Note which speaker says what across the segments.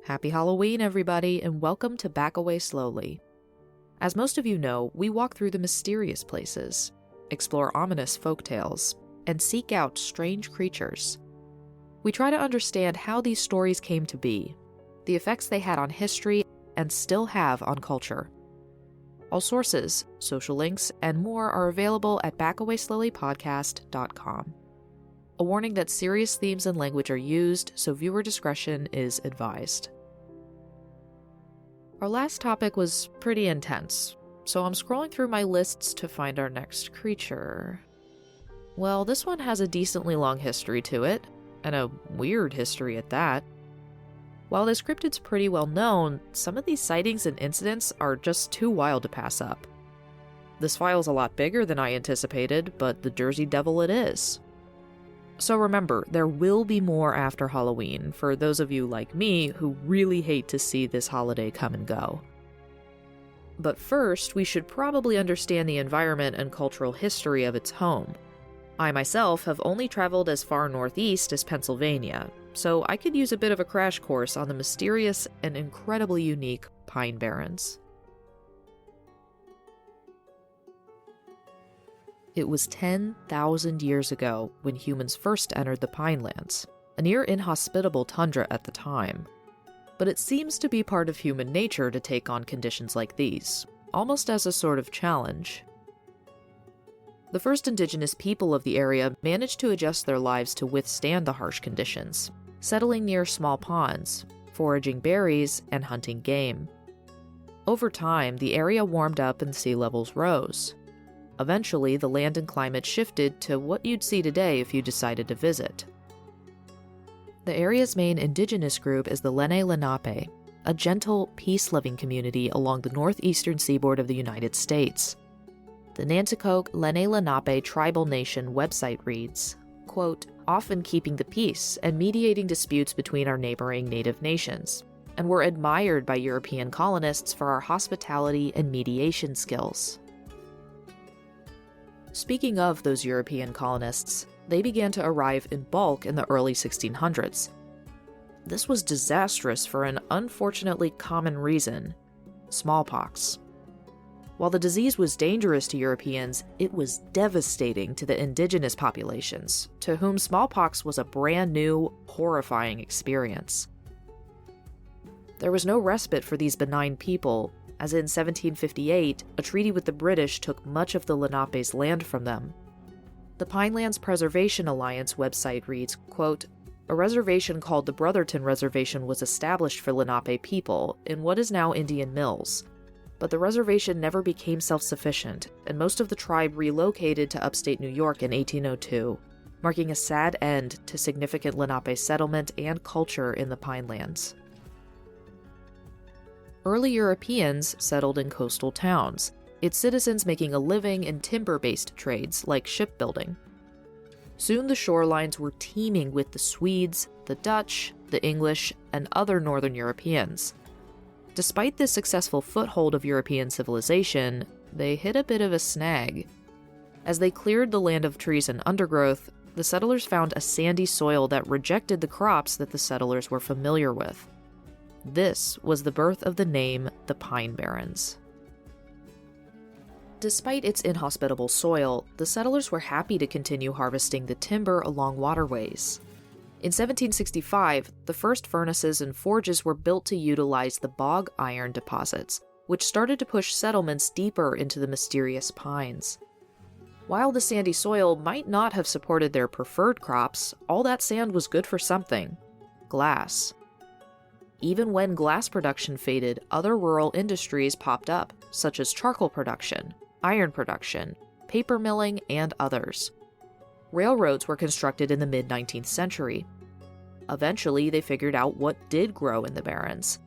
Speaker 1: Happy Halloween, everybody, and welcome to Back Away Slowly. As most of you know, we walk through the mysterious places, explore ominous folktales, and seek out strange creatures. We try to understand how these stories came to be, the effects they had on history, and still have on culture. All sources, social links, and more are available at backawayslowlypodcast.com. A warning that serious themes and language are used, so viewer discretion is advised. Our last topic was pretty intense, so I'm scrolling through my lists to find our next creature. Well, this one has a decently long history to it, and a weird history at that. While this cryptid's pretty well known, some of these sightings and incidents are just too wild to pass up. This file's a lot bigger than I anticipated, but the Jersey Devil it is. So remember, there will be more after Halloween for those of you like me who really hate to see this holiday come and go. But first, we should probably understand the environment and cultural history of its home. I myself have only traveled as far northeast as Pennsylvania, so I could use a bit of a crash course on the mysterious and incredibly unique Pine Barrens. It was 10,000 years ago when humans first entered the Pinelands, a near inhospitable tundra at the time. But it seems to be part of human nature to take on conditions like these, almost as a sort of challenge. The first indigenous people of the area managed to adjust their lives to withstand the harsh conditions, settling near small ponds, foraging berries, and hunting game. Over time, the area warmed up and sea levels rose. Eventually, the land and climate shifted to what you'd see today if you decided to visit. The area's main indigenous group is the Lenni Lenape, a gentle, peace-loving community along the northeastern seaboard of the United States. The Nanticoke Lenni Lenape Tribal Nation website reads, quote, often keeping the peace and mediating disputes between our neighboring native nations, and were admired by European colonists for our hospitality and mediation skills. Speaking of those European colonists, they began to arrive in bulk in the early 1600s. This was disastrous for an unfortunately common reason: smallpox. While the disease was dangerous to Europeans, it was devastating to the indigenous populations, to whom smallpox was a brand new, horrifying experience. There was no respite for these benign people, as in 1758, a treaty with the British took much of the Lenape's land from them. The Pinelands Preservation Alliance website reads, quote, a reservation called the Brotherton Reservation was established for Lenape people in what is now Indian Mills, but the reservation never became self-sufficient, and most of the tribe relocated to upstate New York in 1802, marking a sad end to significant Lenape settlement and culture in the Pinelands. Early Europeans settled in coastal towns, its citizens making a living in timber-based trades like shipbuilding. Soon the shorelines were teeming with the Swedes, the Dutch, the English, and other northern Europeans. Despite this successful foothold of European civilization, they hit a bit of a snag. As they cleared the land of trees and undergrowth, the settlers found a sandy soil that rejected the crops that the settlers were familiar with. This was the birth of the name the Pine Barrens. Despite its inhospitable soil, the settlers were happy to continue harvesting the timber along waterways. In 1765, the first furnaces and forges were built to utilize the bog iron deposits, which started to push settlements deeper into the mysterious pines. While the sandy soil might not have supported their preferred crops, all that sand was good for something: glass. Even when glass production faded, other rural industries popped up, such as charcoal production, iron production, paper milling, and others. Railroads were constructed in the mid-19th century. Eventually, they figured out what did grow in the Barrens.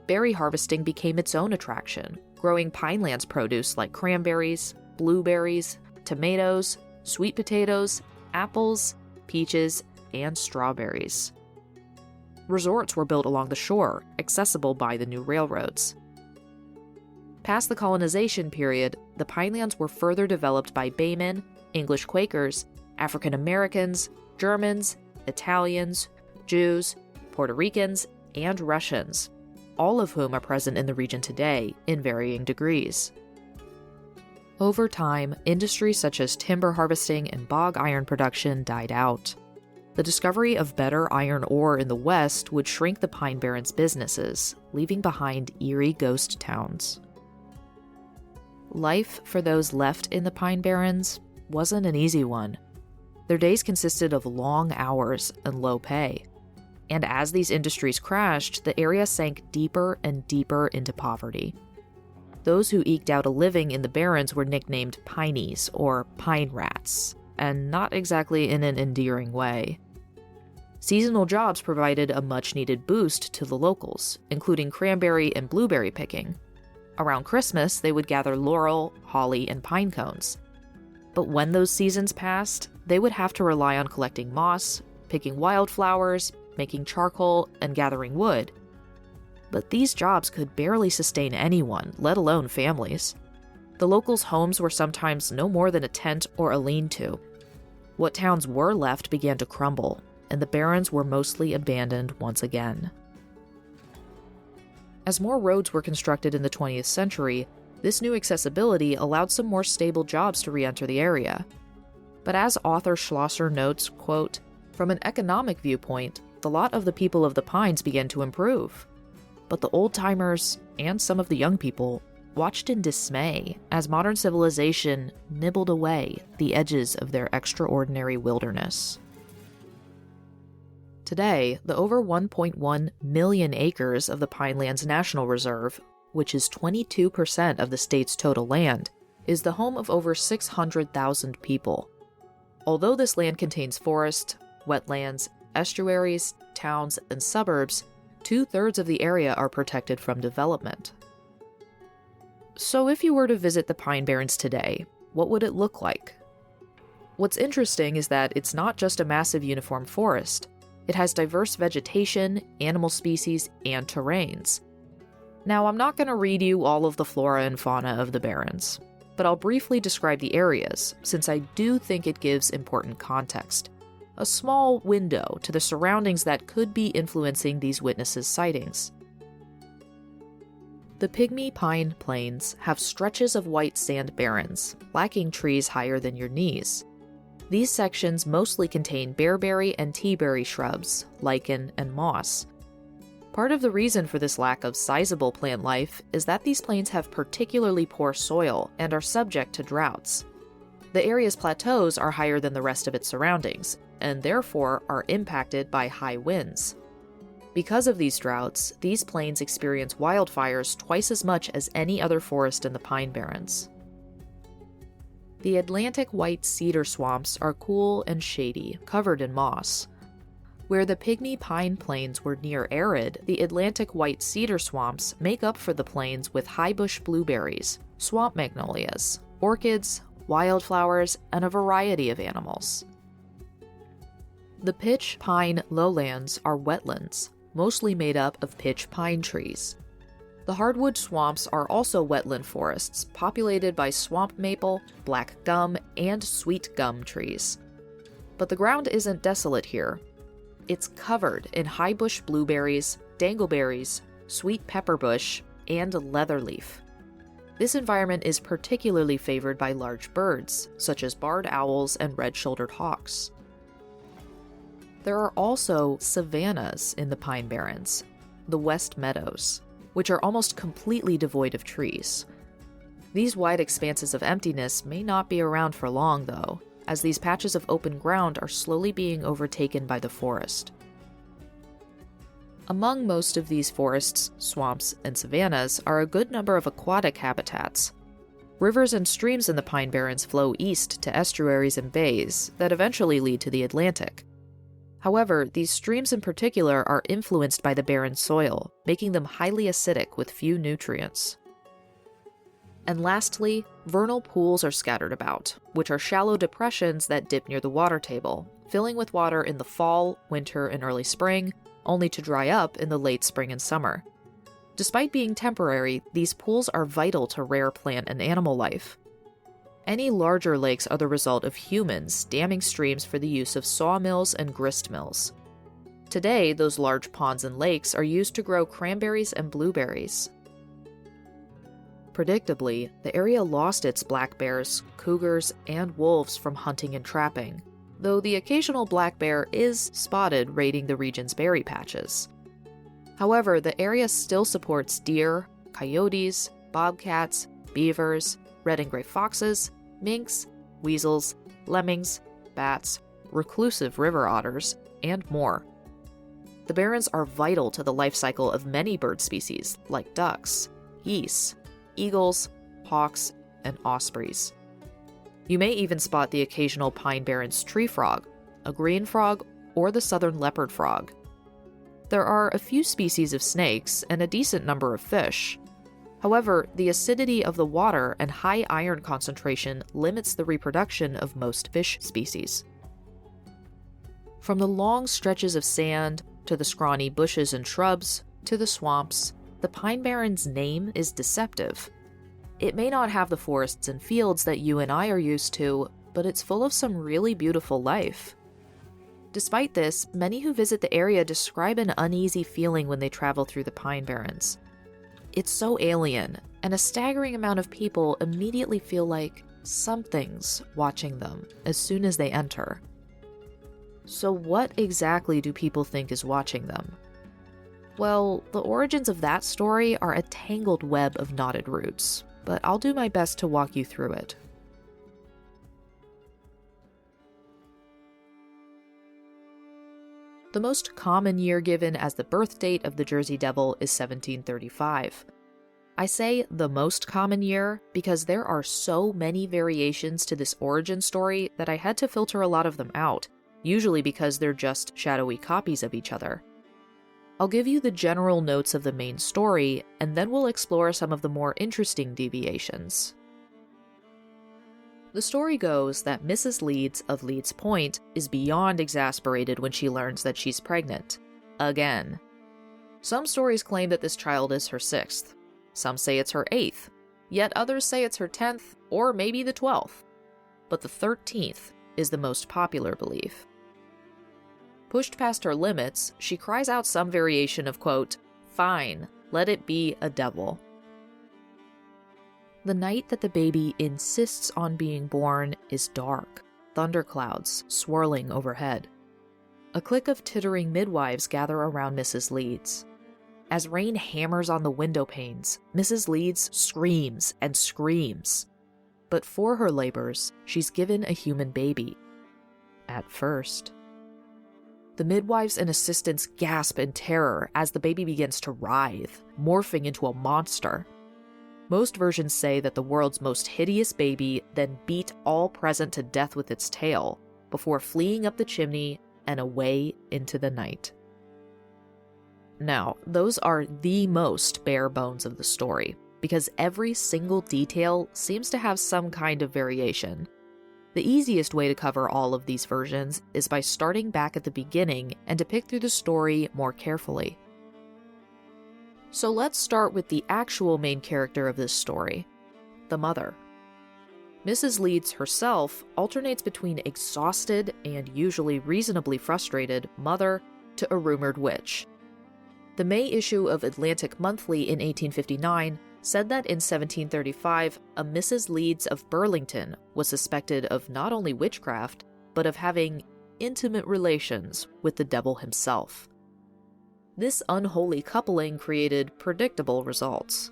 Speaker 1: Berry harvesting became its own attraction, growing Pinelands produce like cranberries, blueberries, tomatoes, sweet potatoes, apples, peaches, and strawberries. Resorts were built along the shore, accessible by the new railroads. Past the colonization period, the Pinelands were further developed by Baymen, English Quakers, African Americans, Germans, Italians, Jews, Puerto Ricans, and Russians, all of whom are present in the region today in varying degrees. Over time, industries such as timber harvesting and bog iron production died out. The discovery of better iron ore in the West would shrink the Pine Barrens' businesses, leaving behind eerie ghost towns. Life for those left in the Pine Barrens wasn't an easy one. Their days consisted of long hours and low pay. And as these industries crashed, the area sank deeper and deeper into poverty. Those who eked out a living in the Barrens were nicknamed Pineys, or pine rats, and not exactly in an endearing way. Seasonal jobs provided a much-needed boost to the locals, including cranberry and blueberry picking. Around Christmas, they would gather laurel, holly, and pine cones. But when those seasons passed, they would have to rely on collecting moss, picking wildflowers, making charcoal, and gathering wood. But these jobs could barely sustain anyone, let alone families. The locals' homes were sometimes no more than a tent or a lean-to. What towns were left began to crumble, and the Barrens were mostly abandoned once again. As more roads were constructed in the 20th century, this new accessibility allowed some more stable jobs to re-enter the area. But as author Schlosser notes, quote, "From an economic viewpoint, the lot of the people of the Pines began to improve. But the old-timers, and some of the young people, watched in dismay as modern civilization nibbled away the edges of their extraordinary wilderness." Today, the over 1.1 million acres of the Pinelands National Reserve, which is 22% of the state's total land, is the home of over 600,000 people. Although this land contains forest, wetlands, estuaries, towns, and suburbs, 2/3 of the area are protected from development. So if you were to visit the Pine Barrens today, what would it look like? What's interesting is that it's not just a massive uniform forest. It has diverse vegetation, animal species, and terrains. Now, I'm not going to read you all of the flora and fauna of the Barrens, but I'll briefly describe the areas, since I do think it gives important context. A small window to the surroundings that could be influencing these witnesses' sightings. The Pygmy Pine Plains have stretches of white sand barrens, lacking trees higher than your knees. These sections mostly contain bearberry and teaberry shrubs, lichen, and moss. Part of the reason for this lack of sizable plant life is that these plains have particularly poor soil and are subject to droughts. The area's plateaus are higher than the rest of its surroundings, and therefore are impacted by high winds. Because of these droughts, these plains experience wildfires twice as much as any other forest in the Pine Barrens. The Atlantic white cedar swamps are cool and shady, covered in moss. Where the Pygmy Pine Plains were near arid, the Atlantic white cedar swamps make up for the plains with high-bush blueberries, swamp magnolias, orchids, wildflowers, and a variety of animals. The pitch pine lowlands are wetlands, mostly made up of pitch pine trees. The hardwood swamps are also wetland forests, populated by swamp maple, black gum, and sweet gum trees. But the ground isn't desolate here. It's covered in high-bush blueberries, dangleberries, sweet pepperbush, and leatherleaf. This environment is particularly favored by large birds, such as barred owls and red-shouldered hawks. There are also savannahs in the Pine Barrens, the West Meadows, which are almost completely devoid of trees. These wide expanses of emptiness may not be around for long, though, as these patches of open ground are slowly being overtaken by the forest. Among most of these forests, swamps, and savannas are a good number of aquatic habitats. Rivers and streams in the Pine Barrens flow east to estuaries and bays that eventually lead to the Atlantic. However, these streams in particular are influenced by the barren soil, making them highly acidic with few nutrients. And lastly, vernal pools are scattered about, which are shallow depressions that dip near the water table, filling with water in the fall, winter, and early spring, only to dry up in the late spring and summer. Despite being temporary, these pools are vital to rare plant and animal life. Any larger lakes are the result of humans damming streams for the use of sawmills and grist mills. Today, those large ponds and lakes are used to grow cranberries and blueberries. Predictably, the area lost its black bears, cougars, and wolves from hunting and trapping, though the occasional black bear is spotted raiding the region's berry patches. However, the area still supports deer, coyotes, bobcats, beavers, red and gray foxes, minks, weasels, lemmings, bats, reclusive river otters, and more. The barrens are vital to the life cycle of many bird species like ducks, geese, eagles, hawks, and ospreys. You may even spot the occasional Pine Barrens tree frog, a green frog, or the southern leopard frog. There are a few species of snakes and a decent number of fish. However, the acidity of the water and high iron concentration limits the reproduction of most fish species. From the long stretches of sand, to the scrawny bushes and shrubs, to the swamps, the Pine Barrens name is deceptive. It may not have the forests and fields that you and I are used to, but it's full of some really beautiful life. Despite this, many who visit the area describe an uneasy feeling when they travel through the Pine Barrens. It's so alien, and a staggering amount of people immediately feel like something's watching them as soon as they enter. So what exactly do people think is watching them? Well, the origins of that story are a tangled web of knotted roots, but I'll do my best to walk you through it. The most common year given as the birth date of the Jersey Devil is 1735. I say the most common year because there are so many variations to this origin story that I had to filter a lot of them out, usually because they're just shadowy copies of each other. I'll give you the general notes of the main story, and then we'll explore some of the more interesting deviations. The story goes that Mrs. Leeds of Leeds Point is beyond exasperated when she learns that she's pregnant. Again. Some stories claim that this child is her 6th. Some say it's her 8th. Yet others say it's her 10th, or maybe the 12th. But the 13th is the most popular belief. Pushed past her limits, she cries out some variation of, quote, "Fine, let it be a devil." The night that the baby insists on being born is dark, thunderclouds swirling overhead. A clique of tittering midwives gather around Mrs. Leeds. As rain hammers on the window panes, Mrs. Leeds screams and screams. But for her labors, she's given a human baby. At first. The midwives and assistants gasp in terror as the baby begins to writhe, morphing into a monster. Most versions say that the world's most hideous baby then beat all present to death with its tail, before fleeing up the chimney and away into the night. Now, those are the most bare bones of the story, because every single detail seems to have some kind of variation. The easiest way to cover all of these versions is by starting back at the beginning and to pick through the story more carefully. So let's start with the actual main character of this story, the mother. Mrs. Leeds herself alternates between exhausted and usually reasonably frustrated mother to a rumored witch. The May issue of Atlantic Monthly in 1859 said that in 1735, a Mrs. Leeds of Burlington was suspected of not only witchcraft, but of having intimate relations with the devil himself. This unholy coupling created predictable results.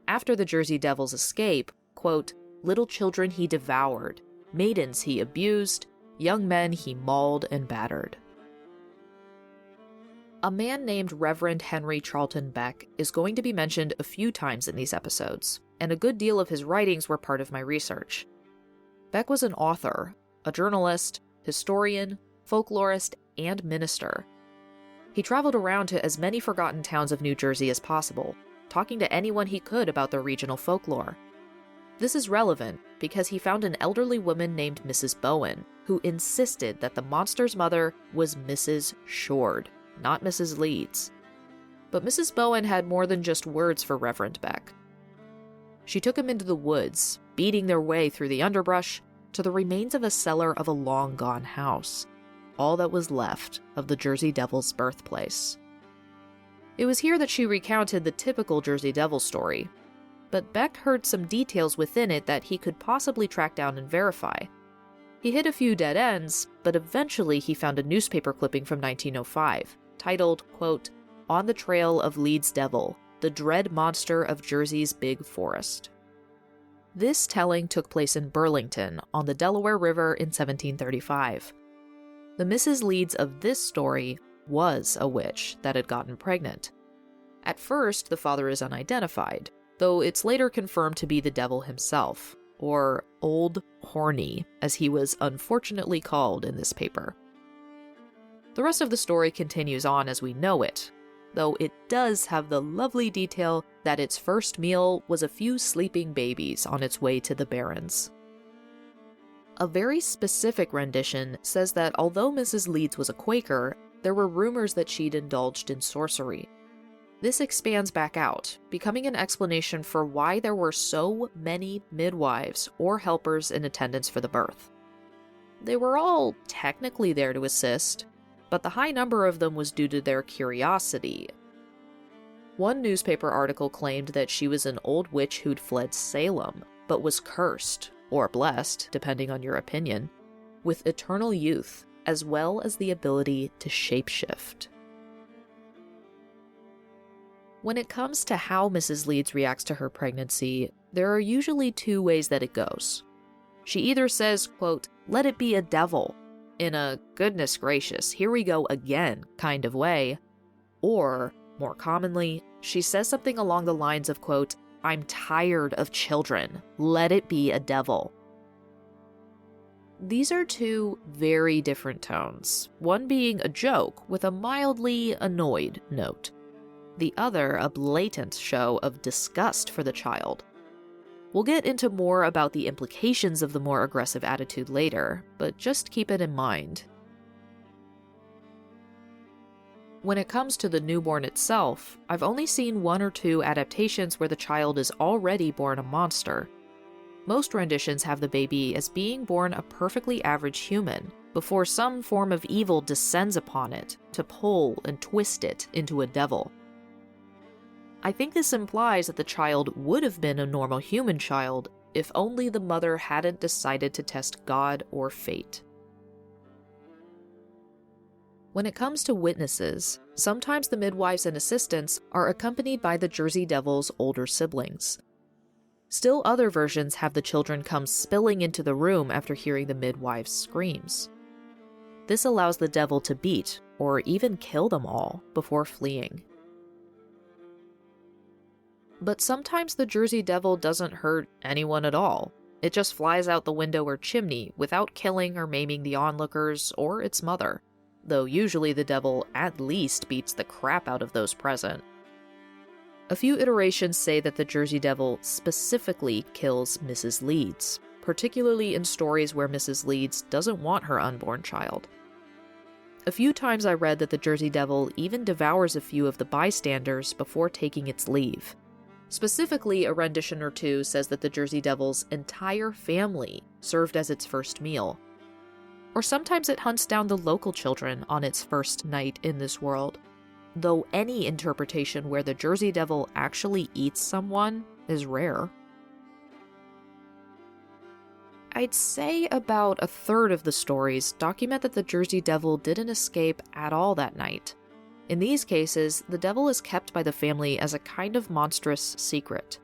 Speaker 1: After the Jersey Devil's escape, quote, "Little children he devoured, maidens he abused, young men he mauled and battered." A man named Reverend Henry Charlton Beck is going to be mentioned a few times in these episodes, and a good deal of his writings were part of my research. Beck was an author, a journalist, historian, folklorist, and minister. He traveled around to as many forgotten towns of New Jersey as possible, talking to anyone he could about their regional folklore. This is relevant because he found an elderly woman named Mrs. Bowen, who insisted that the monster's mother was Mrs. Shord, not Mrs. Leeds. But Mrs. Bowen had more than just words for Reverend Beck. She took him into the woods, beating their way through the underbrush to the remains of a cellar of a long-gone house. all that was left of the Jersey Devil's birthplace. It was here that she recounted the typical Jersey Devil story, but Beck heard some details within it that he could possibly track down and verify. He hit a few dead ends, but eventually he found a newspaper clipping from 1905, titled, quote, "On the Trail of Leeds Devil, the Dread Monster of Jersey's Big Forest." This telling took place in Burlington, on the Delaware River in 1735. The Mrs. Leeds of this story was a witch that had gotten pregnant. At first, the father is unidentified, though it's later confirmed to be the devil himself, or Old Horny, as he was unfortunately called in this paper. The rest of the story continues on as we know it, though it does have the lovely detail that its first meal was a few sleeping babies on its way to the Barrens. A very specific rendition says that although Mrs. Leeds was a Quaker, there were rumors that she'd indulged in sorcery. This expands back out, becoming an explanation for why there were so many midwives or helpers in attendance for the birth. They were all technically there to assist, but the high number of them was due to their curiosity. One newspaper article claimed that she was an old witch who'd fled Salem, but was cursed, or blessed, depending on your opinion, with eternal youth, as well as the ability to shapeshift. When it comes to how Mrs. Leeds reacts to her pregnancy, there are usually two ways that it goes. She either says, quote, "Let it be a devil," in a goodness gracious, here we go again kind of way, or, more commonly, she says something along the lines of, quote, "I'm tired of children, let it be a devil." These are two very different tones, one being a joke with a mildly annoyed note, the other a blatant show of disgust for the child. We'll get into more about the implications of the more aggressive attitude later, but just keep it in mind. When it comes to the newborn itself, I've only seen one or two adaptations where the child is already born a monster. Most renditions have the baby as being born a perfectly average human, before some form of evil descends upon it to pull and twist it into a devil. I think this implies that the child would have been a normal human child if only the mother hadn't decided to test God or fate. When it comes to witnesses, sometimes the midwives and assistants are accompanied by the Jersey Devil's older siblings. Still other versions have the children come spilling into the room after hearing the midwife's screams. This allows the devil to beat, or even kill them all, before fleeing. But sometimes the Jersey Devil doesn't hurt anyone at all. It just flies out the window or chimney without killing or maiming the onlookers or its mother, though usually the devil at least beats the crap out of those present. A few iterations say that the Jersey Devil specifically kills Mrs. Leeds, particularly in stories where Mrs. Leeds doesn't want her unborn child. A few times I read that the Jersey Devil even devours a few of the bystanders before taking its leave. Specifically, a rendition or two says that the Jersey Devil's entire family served as its first meal. Or sometimes it hunts down the local children on its first night in this world, though any interpretation where the Jersey Devil actually eats someone is rare. I'd say about a third of the stories document that the Jersey Devil didn't escape at all that night. In these cases, the devil is kept by the family as a kind of monstrous secret.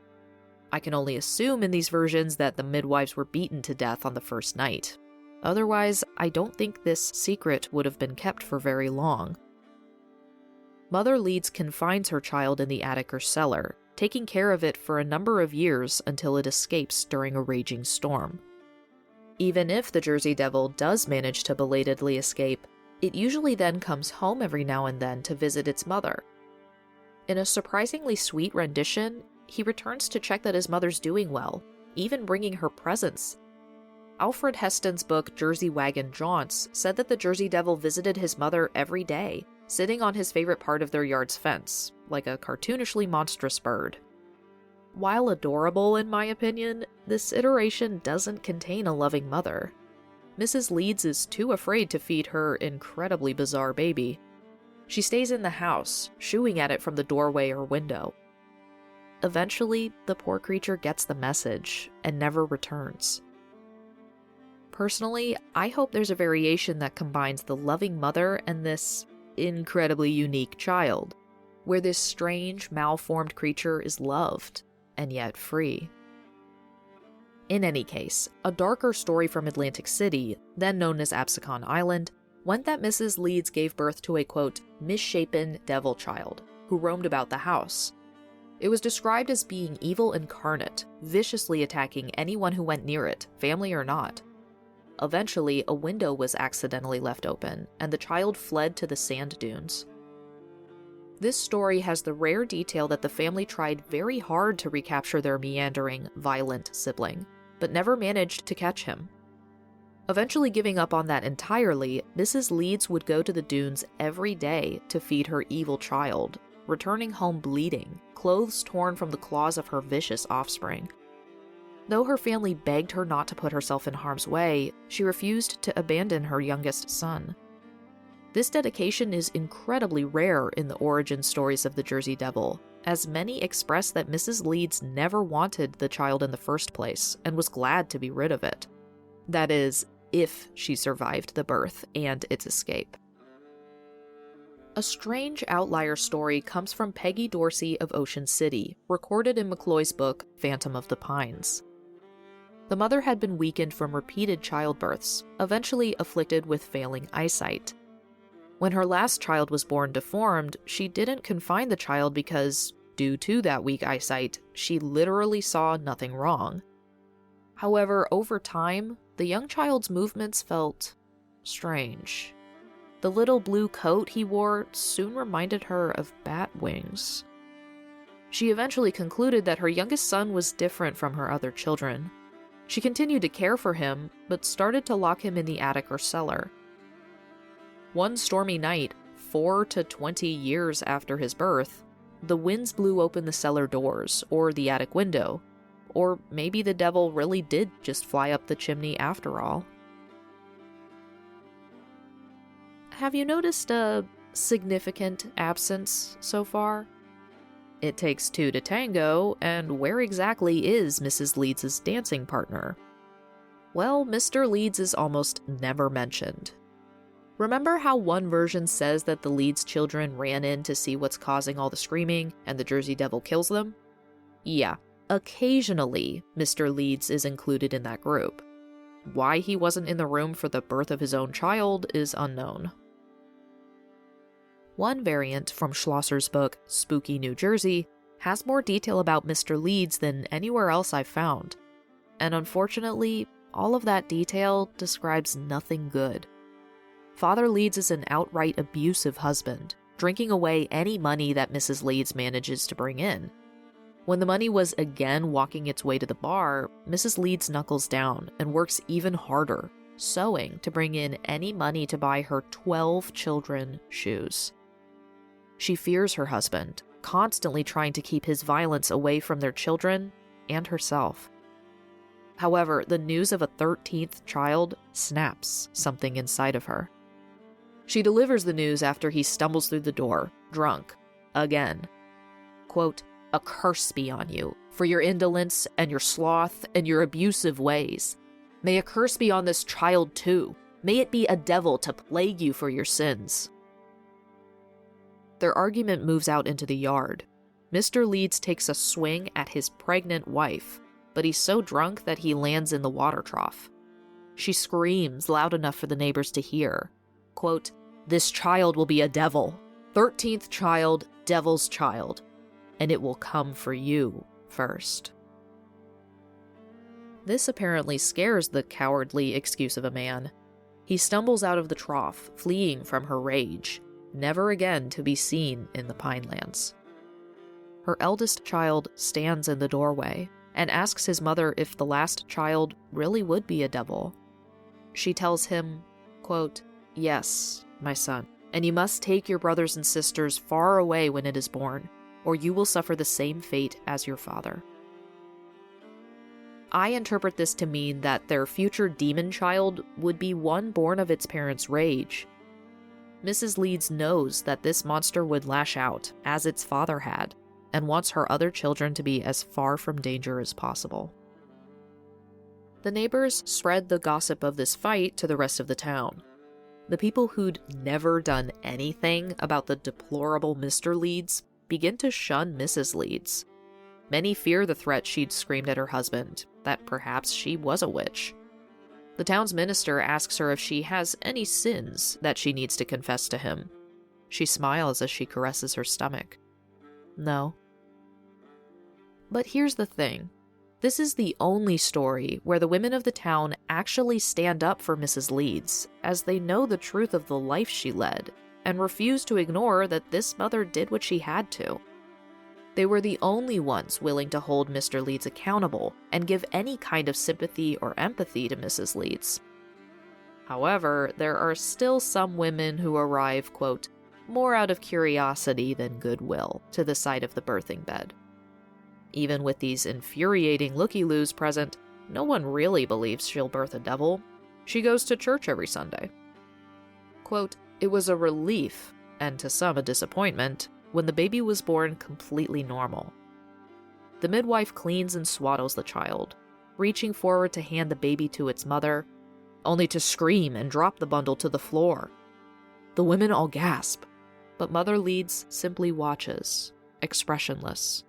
Speaker 1: I can only assume in these versions that the midwives were beaten to death on the first night. Otherwise, I don't think this secret would have been kept for very long. Mother Leeds confines her child in the attic or cellar, taking care of it for a number of years until it escapes during a raging storm. Even if the Jersey Devil does manage to belatedly escape, it usually then comes home every now and then to visit its mother. In a surprisingly sweet rendition, he returns to check that his mother's doing well, even bringing her presents. Alfred Heston's book Jersey Wagon Jaunts said that the Jersey Devil visited his mother every day, sitting on his favorite part of their yard's fence, like a cartoonishly monstrous bird. While adorable in my opinion, this iteration doesn't contain a loving mother. Mrs. Leeds is too afraid to feed her incredibly bizarre baby. She stays in the house, shooing at it from the doorway or window. Eventually, the poor creature gets the message and never returns. Personally, I hope there's a variation that combines the loving mother and this incredibly unique child, where this strange, malformed creature is loved and yet free. In any case, a darker story from Atlantic City, then known as Absecon Island, went that Mrs. Leeds gave birth to a, quote, misshapen devil child who roamed about the house. It was described as being evil incarnate, viciously attacking anyone who went near it, family or not. Eventually, a window was accidentally left open, and the child fled to the sand dunes. This story has the rare detail that the family tried very hard to recapture their meandering, violent sibling, but never managed to catch him. Eventually giving up on that entirely, Mrs. Leeds would go to the dunes every day to feed her evil child, returning home bleeding, clothes torn from the claws of her vicious offspring. Though her family begged her not to put herself in harm's way, she refused to abandon her youngest son. This dedication is incredibly rare in the origin stories of the Jersey Devil, as many express that Mrs. Leeds never wanted the child in the first place and was glad to be rid of it. That is, if she survived the birth and its escape. A strange outlier story comes from Peggy Dorsey of Ocean City, recorded in McCloy's book, Phantom of the Pines. The mother had been weakened from repeated childbirths, eventually afflicted with failing eyesight. When her last child was born deformed, she didn't confine the child because, due to that weak eyesight, she literally saw nothing wrong. However, over time, the young child's movements felt strange. The little blue coat he wore soon reminded her of bat wings. She eventually concluded that her youngest son was different from her other children. She continued to care for him, but started to lock him in the attic or cellar. One stormy night, 4 to 20 years after his birth, the winds blew open the cellar doors, or the attic window, or maybe the devil really did just fly up the chimney after all. Have you noticed a significant absence so far? It takes two to tango, and where exactly is Mrs. Leeds' dancing partner? Well, Mr. Leeds is almost never mentioned. Remember how one version says that the Leeds children ran in to see what's causing all the screaming, and the Jersey Devil kills them? Yeah, occasionally Mr. Leeds is included in that group. Why he wasn't in the room for the birth of his own child is unknown. One variant from Schlosser's book, Spooky New Jersey, has more detail about Mr. Leeds than anywhere else I've found. And unfortunately, all of that detail describes nothing good. Father Leeds is an outright abusive husband, drinking away any money that Mrs. Leeds manages to bring in. When the money was again walking its way to the bar, Mrs. Leeds knuckles down and works even harder, sewing to bring in any money to buy her 12 children shoes. She fears her husband, constantly trying to keep his violence away from their children and herself. However, the news of a 13th child snaps something inside of her. She delivers the news after he stumbles through the door, drunk, again. Quote, "A curse be on you, for your indolence and your sloth and your abusive ways. May a curse be on this child too. May it be a devil to plague you for your sins." Their argument moves out into the yard. Mr. Leeds takes a swing at his pregnant wife, but he's so drunk that he lands in the water trough. She screams loud enough for the neighbors to hear. Quote, "This child will be a devil. 13th child, devil's child. And it will come for you first." This apparently scares the cowardly excuse of a man. He stumbles out of the trough, fleeing from her rage, never again to be seen in the Pinelands. Her eldest child stands in the doorway and asks his mother if the last child really would be a devil. She tells him, quote, "Yes, my son, and you must take your brothers and sisters far away when it is born, or you will suffer the same fate as your father." I interpret this to mean that their future demon child would be one born of its parents' rage. Mrs. Leeds knows that this monster would lash out, as its father had, and wants her other children to be as far from danger as possible. The neighbors spread the gossip of this fight to the rest of the town. The people who'd never done anything about the deplorable Mr. Leeds begin to shun Mrs. Leeds. Many fear the threat she'd screamed at her husband, that perhaps she was a witch. The town's minister asks her if she has any sins that she needs to confess to him. She smiles as she caresses her stomach. No. But here's the thing. This is the only story where the women of the town actually stand up for Mrs. Leeds, as they know the truth of the life she led, and refuse to ignore that this mother did what she had to. They were the only ones willing to hold Mr. Leeds accountable and give any kind of sympathy or empathy to Mrs. Leeds. However, there are still some women who arrive, quote, more out of curiosity than goodwill to the side of the birthing bed. Even with these infuriating looky-loos present, no one really believes she'll birth a devil. She goes to church every Sunday. Quote, it was a relief, and to some a disappointment, when the baby was born completely normal. The midwife cleans and swaddles the child, reaching forward to hand the baby to its mother, only to scream and drop the bundle to the floor. The women all gasp, but Mother Leeds simply watches, expressionless.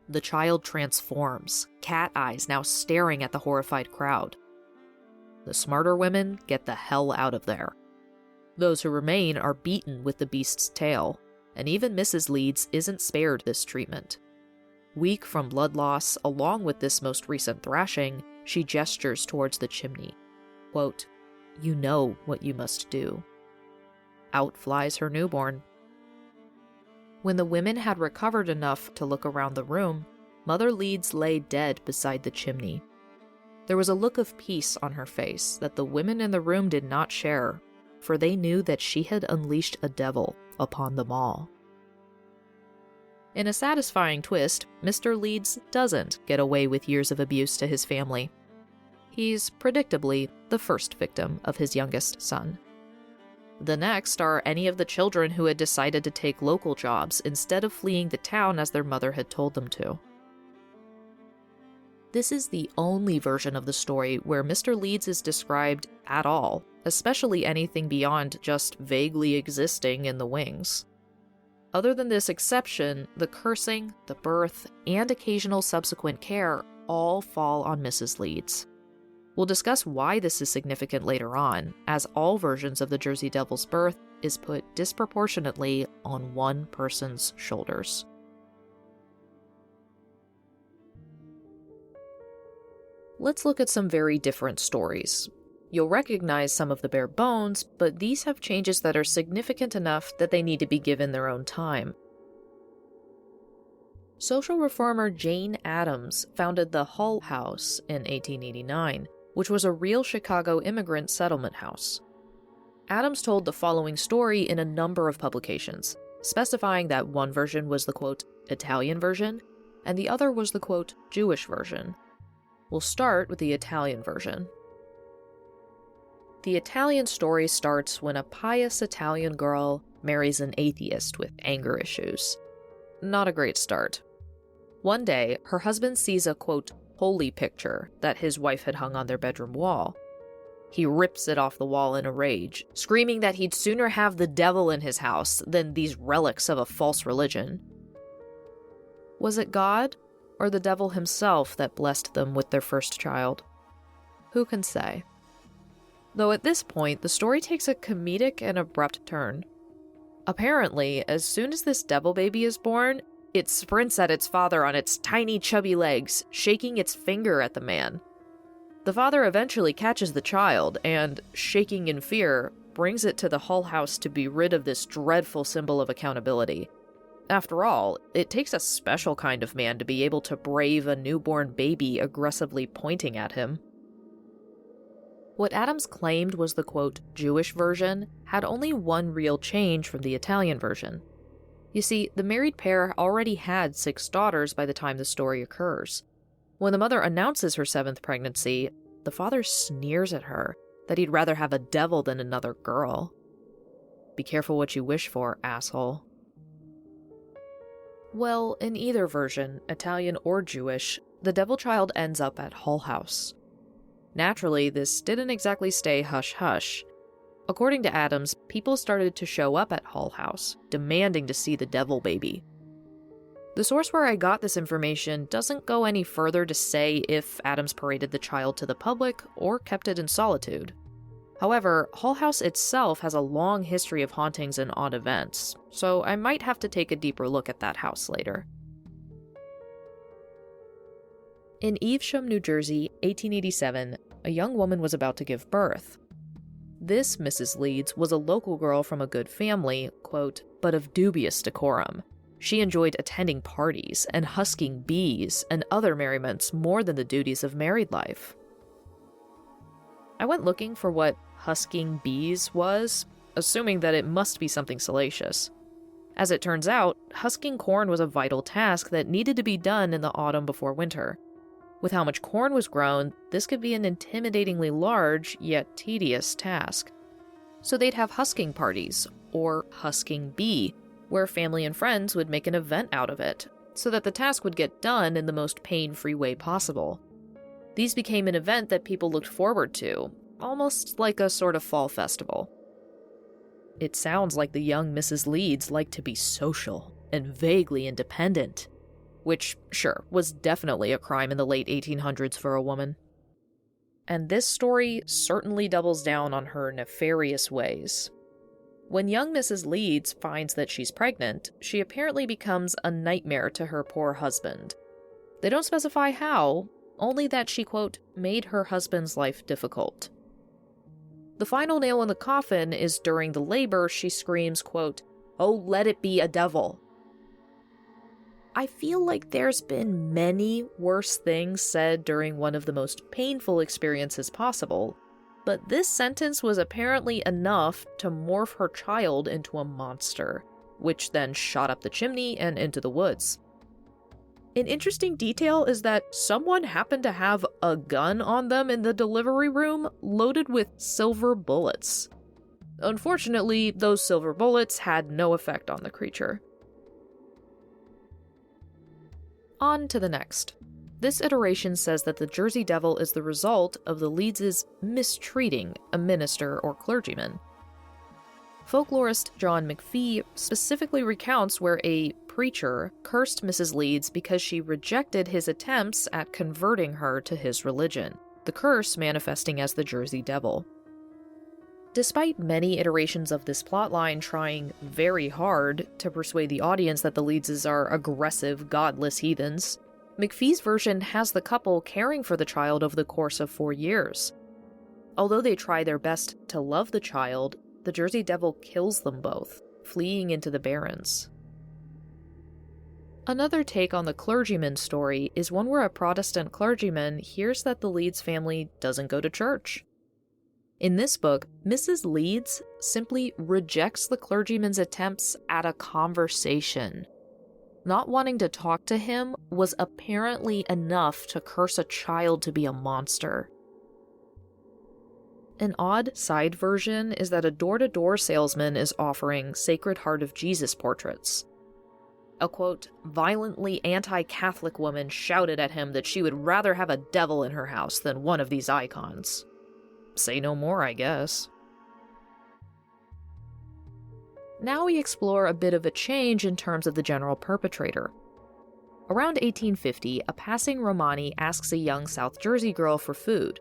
Speaker 1: The child transforms, cat eyes now staring at the horrified crowd. The smarter women get the hell out of there. Those who remain are beaten with the beast's tail, and even Mrs. Leeds isn't spared this treatment. Weak from blood loss, along with this most recent thrashing, she gestures towards the chimney. Quote, you know what you must do. Out flies her newborn. When the women had recovered enough to look around the room, Mother Leeds lay dead beside the chimney. There was a look of peace on her face that the women in the room did not share, for they knew that she had unleashed a devil upon them all. In a satisfying twist, Mr. Leeds doesn't get away with years of abuse to his family. He's, predictably, the first victim of his youngest son. The next are any of the children who had decided to take local jobs instead of fleeing the town as their mother had told them to. This is the only version of the story where Mr. Leeds is described at all, especially anything beyond just vaguely existing in the wings. Other than this exception, the cursing, the birth, and occasional subsequent care all fall on Mrs. Leeds. We'll discuss why this is significant later on, as all versions of the Jersey Devil's birth is put disproportionately on one person's shoulders. Let's look at some very different stories. You'll recognize some of the bare bones, but these have changes that are significant enough that they need to be given their own time. Social reformer Jane Addams founded the Hull House in 1889, which was a real Chicago immigrant settlement house. Addams told the following story in a number of publications, specifying that one version was the, quote, Italian version, and the other was the, quote, Jewish version. We'll start with the Italian version. The Italian story starts when a pious Italian girl marries an atheist with anger issues. Not a great start. One day, her husband sees a, quote, holy picture that his wife had hung on their bedroom wall. He rips it off the wall in a rage, screaming that he'd sooner have the devil in his house than these relics of a false religion. Was it God or the devil himself that blessed them with their first child? Who can say? Though at this point, the story takes a comedic and abrupt turn. Apparently, as soon as this devil baby is born, it sprints at its father on its tiny, chubby legs, shaking its finger at the man. The father eventually catches the child and, shaking in fear, brings it to the Hull House to be rid of this dreadful symbol of accountability. After all, it takes a special kind of man to be able to brave a newborn baby aggressively pointing at him. What Addams claimed was the, quote, Jewish version had only one real change from the Italian version. You see, the married pair already had 6 daughters by the time the story occurs. When the mother announces her 7th pregnancy, the father sneers at her that he'd rather have a devil than another girl. Be careful what you wish for, asshole. Well, in either version, Italian or Jewish, the devil child ends up at Hull House. Naturally, this didn't exactly stay hush-hush. According to Adams, people started to show up at Hull House, demanding to see the devil baby. The source where I got this information doesn't go any further to say if Adams paraded the child to the public or kept it in solitude. However, Hull House itself has a long history of hauntings and odd events, so I might have to take a deeper look at that house later. In Evesham, New Jersey, 1887, a young woman was about to give birth. This Mrs. Leeds was a local girl from a good family, quote, but of dubious decorum. She enjoyed attending parties and husking bees and other merriments more than the duties of married life. I went looking for what husking bees was, assuming that it must be something salacious. As it turns out, husking corn was a vital task that needed to be done in the autumn before winter. With how much corn was grown, this could be an intimidatingly large, yet tedious task. So they'd have husking parties, or husking bee, where family and friends would make an event out of it, so that the task would get done in the most pain-free way possible. These became an event that people looked forward to, almost like a sort of fall festival. It sounds like the young Mrs. Leeds liked to be social and vaguely independent, which, sure, was definitely a crime in the late 1800s for a woman. And this story certainly doubles down on her nefarious ways. When young Mrs. Leeds finds that she's pregnant, she apparently becomes a nightmare to her poor husband. They don't specify how, only that she, quote, made her husband's life difficult. The final nail in the coffin is during the labor she screams, quote, "Oh, let it be a devil." I feel like there's been many worse things said during one of the most painful experiences possible, but this sentence was apparently enough to morph her child into a monster, which then shot up the chimney and into the woods. An interesting detail is that someone happened to have a gun on them in the delivery room loaded with silver bullets. Unfortunately, those silver bullets had no effect on the creature. On to the next. This iteration says that the Jersey Devil is the result of the Leeds' mistreating a minister or clergyman. Folklorist John McPhee specifically recounts where a preacher cursed Mrs. Leeds because she rejected his attempts at converting her to his religion, the curse manifesting as the Jersey Devil. Despite many iterations of this plotline trying very hard to persuade the audience that the Leedses are aggressive, godless heathens, McPhee's version has the couple caring for the child over the course of 4 years. Although they try their best to love the child, the Jersey Devil kills them both, fleeing into the Barrens. Another take on the clergyman story is one where a Protestant clergyman hears that the Leeds family doesn't go to church. In this book, Mrs. Leeds simply rejects the clergyman's attempts at a conversation. Not wanting to talk to him was apparently enough to curse a child to be a monster. An odd side version is that a door-to-door salesman is offering Sacred Heart of Jesus portraits. A, quote, violently anti-Catholic woman shouted at him that she would rather have a devil in her house than one of these icons. Say no more, I guess. Now we explore a bit of a change in terms of the general perpetrator. Around 1850, a passing Romani asks a young South Jersey girl for food.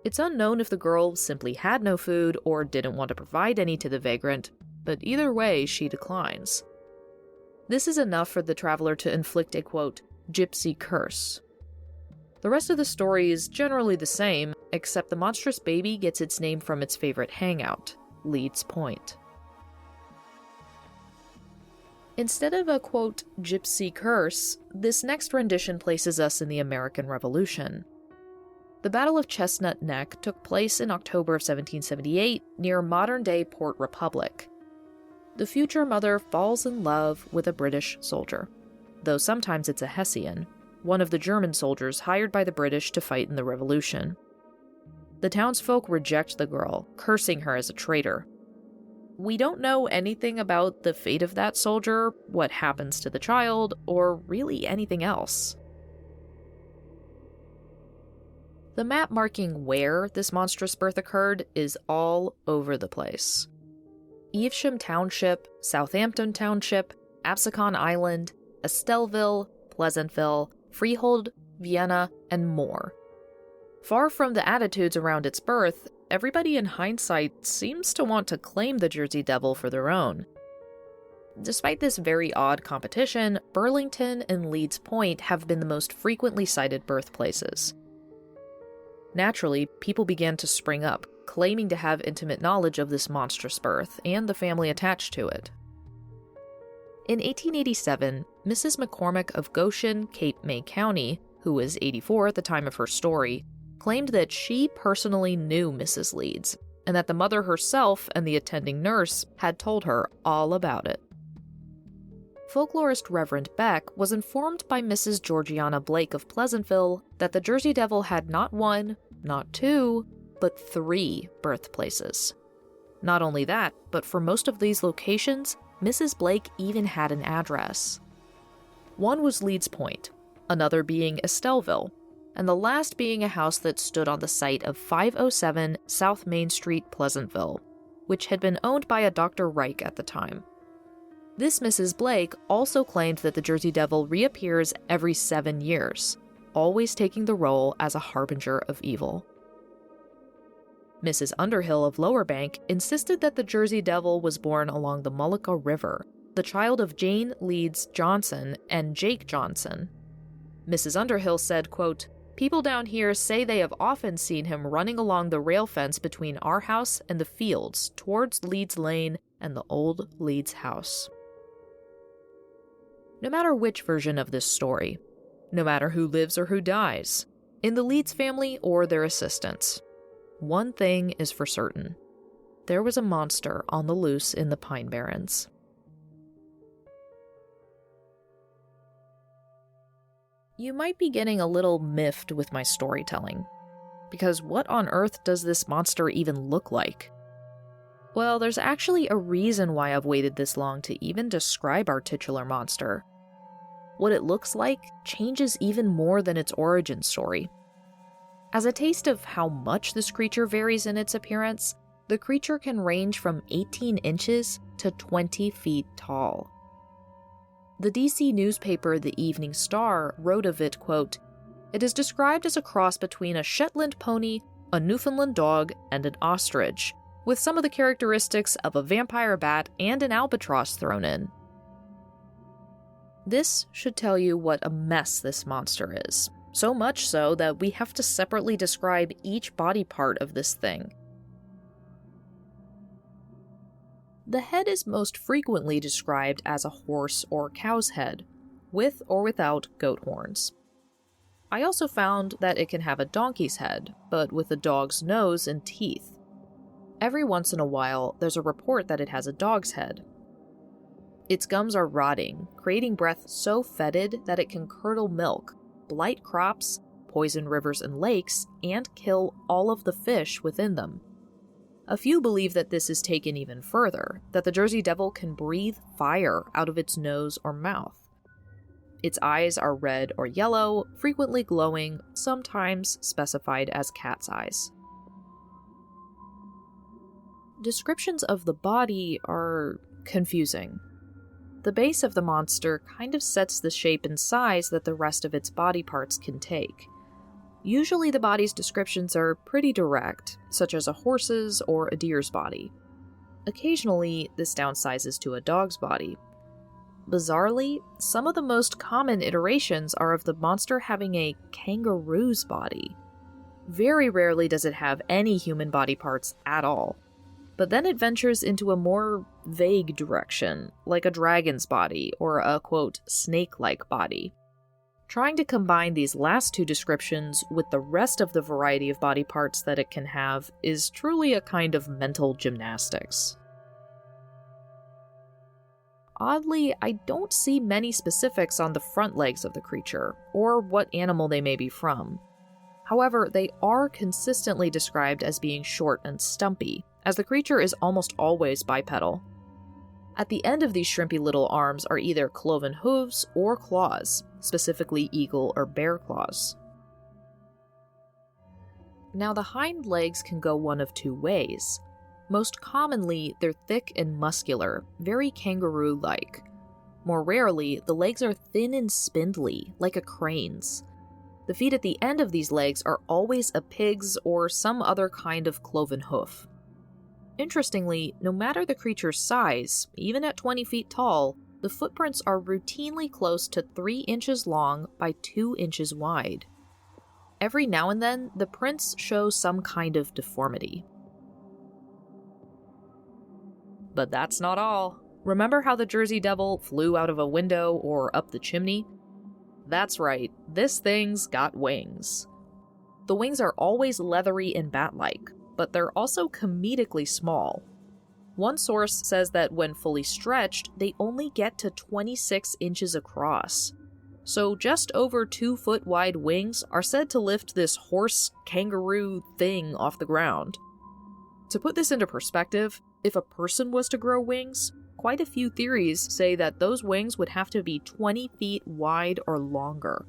Speaker 1: It's unknown if the girl simply had no food or didn't want to provide any to the vagrant, but either way, she declines. This is enough for the traveler to inflict a, quote, gypsy curse. The rest of the story is generally the same, except the monstrous baby gets its name from its favorite hangout, Leeds Point. Instead of a, quote, gypsy curse, this next rendition places us in the American Revolution. The Battle of Chestnut Neck took place in October of 1778 near modern-day Port Republic. The future mother falls in love with a British soldier, though sometimes it's a Hessian. one of the German soldiers hired by the British to fight in the Revolution. The townsfolk reject the girl, cursing her as a traitor. We don't know anything about the fate of that soldier, what happens to the child, or really anything else. The map marking where this monstrous birth occurred is all over the place. Evesham Township, Southampton Township, Absecon Island, Estelleville, Pleasantville, Freehold, Vienna, and more. Far from the attitudes around its birth, everybody in hindsight seems to want to claim the Jersey Devil for their own. Despite this very odd competition, Burlington and Leeds Point have been the most frequently cited birthplaces. Naturally, people began to spring up, claiming to have intimate knowledge of this monstrous birth and the family attached to it. In 1887, Mrs. McCormick of Goshen, Cape May County, who was 84 at the time of her story, claimed that she personally knew Mrs. Leeds, and that the mother herself and the attending nurse had told her all about it. Folklorist Reverend Beck was informed by Mrs. Georgiana Blake of Pleasantville that the Jersey Devil had not one, not two, but 3 birthplaces. Not only that, but for most of these locations, Mrs. Blake even had an address. One was Leeds Point, another being Estelleville, and the last being a house that stood on the site of 507 South Main Street, Pleasantville, which had been owned by a Dr. Reich at the time. This Mrs. Blake also claimed that the Jersey Devil reappears every 7 years, always taking the role as a harbinger of evil. Mrs. Underhill of Lower Bank insisted that the Jersey Devil was born along the Mullica River, the child of Jane Leeds Johnson and Jake Johnson. Mrs. Underhill said, quote, "People down here say they have often seen him running along the rail fence between our house and the fields towards Leeds Lane and the old Leeds house." No matter which version of this story, no matter who lives or who dies, in the Leeds family or their assistants, one thing is for certain. There was a monster on the loose in the Pine Barrens. You might be getting a little miffed with my storytelling, because what on earth does this monster even look like? Well, there's actually a reason why I've waited this long to even describe our titular monster. What it looks like changes even more than its origin story. As a taste of how much this creature varies in its appearance, the creature can range from 18 inches to 20 feet tall. The DC newspaper The Evening Star wrote of it, quote, "It is described as a cross between a Shetland pony, a Newfoundland dog, and an ostrich, with some of the characteristics of a vampire bat and an albatross thrown in." This should tell you what a mess this monster is, so much so that we have to separately describe each body part of this thing. The head is most frequently described as a horse or cow's head, with or without goat horns. I also found that it can have a donkey's head, but with a dog's nose and teeth. Every once in a while, there's a report that it has a dog's head. Its gums are rotting, creating breath so fetid that it can curdle milk, blight crops, poison rivers and lakes, and kill all of the fish within them. A few believe that this is taken even further, that the Jersey Devil can breathe fire out of its nose or mouth. Its eyes are red or yellow, frequently glowing, sometimes specified as cat's eyes. Descriptions of the body are confusing. The base of the monster kind of sets the shape and size that the rest of its body parts can take. Usually the body's descriptions are pretty direct, such as a horse's or a deer's body. Occasionally, this downsizes to a dog's body. Bizarrely, some of the most common iterations are of the monster having a kangaroo's body. Very rarely does it have any human body parts at all. But then it ventures into a more vague direction, like a dragon's body or a, quote, snake-like body. Trying to combine these last two descriptions with the rest of the variety of body parts that it can have is truly a kind of mental gymnastics. oddly, I don't see many specifics on the front legs of the creature, or what animal they may be from. However, they are consistently described as being short and stumpy, as the creature is almost always bipedal. At the end of these shrimpy little arms are either cloven hooves or claws, specifically eagle or bear claws. Now, the hind legs can go one of two ways. Most commonly, they're thick and muscular, very kangaroo-like. More rarely, the legs are thin and spindly, like a crane's. The feet at the end of these legs are always a pig's or some other kind of cloven hoof. Interestingly, no matter the creature's size, even at 20 feet tall, the footprints are routinely close to 3 inches long by 2 inches wide. Every now and then, the prints show some kind of deformity. But that's not all. Remember how the Jersey Devil flew out of a window or up the chimney? That's right, this thing's got wings. The wings are always leathery and bat-like, but they're also comedically small. One source says that when fully stretched, they only get to 26 inches across. So just over 2-foot wide wings are said to lift this horse kangaroo thing off the ground. To put this into perspective, if a person was to grow wings, quite a few theories say that those wings would have to be 20 feet wide or longer.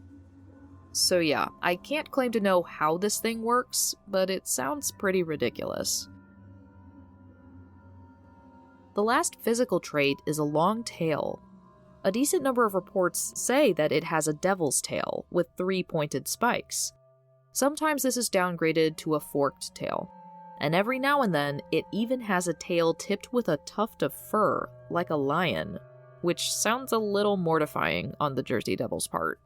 Speaker 1: So yeah, I can't claim to know how this thing works, but it sounds pretty ridiculous. The last physical trait is a long tail. A decent number of reports say that it has a devil's tail with 3 pointed spikes. Sometimes this is downgraded to a forked tail. And every now and then, it even has a tail tipped with a tuft of fur, like a lion, which sounds a little mortifying on the Jersey Devil's part.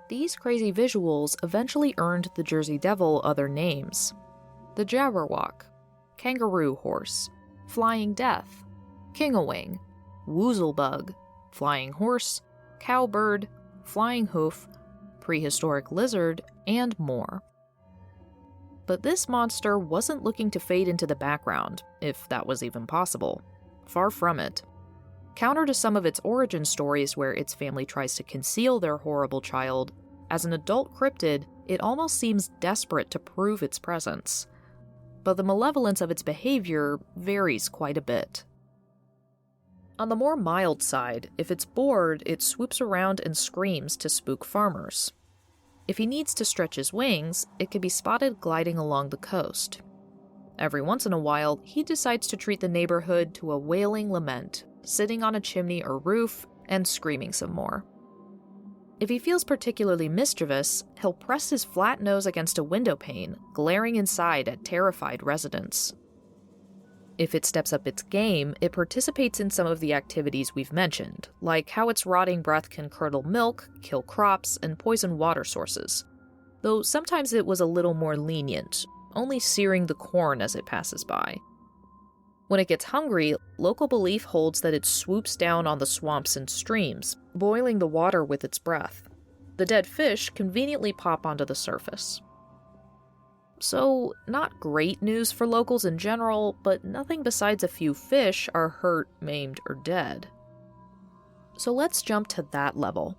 Speaker 1: These crazy visuals eventually earned the Jersey Devil other names. The Jabberwock, Kangaroo Horse, Flying Death, King-a-Wing, Woozlebug, Flying Horse, Cowbird, Flying Hoof, Prehistoric Lizard, and more. But this monster wasn't looking to fade into the background, if that was even possible. Far from it. Counter to some of its origin stories where its family tries to conceal their horrible child, as an adult cryptid, it almost seems desperate to prove its presence. But the malevolence of its behavior varies quite a bit. On the more mild side, if it's bored, it swoops around and screams to spook farmers. If he needs to stretch his wings, it can be spotted gliding along the coast. Every once in a while, he decides to treat the neighborhood to a wailing lament, sitting on a chimney or roof and screaming some more. If he feels particularly mischievous, he'll press his flat nose against a window pane, glaring inside at terrified residents. If it steps up its game, it participates in some of the activities we've mentioned, like how its rotting breath can curdle milk, kill crops, and poison water sources. Though sometimes it was a little more lenient, only searing the corn as it passes by. When it gets hungry, local belief holds that it swoops down on the swamps and streams, boiling the water with its breath. The dead fish conveniently pop onto the surface. So, not great news for locals in general, but nothing besides a few fish are hurt, maimed, or dead. So let's jump to that level.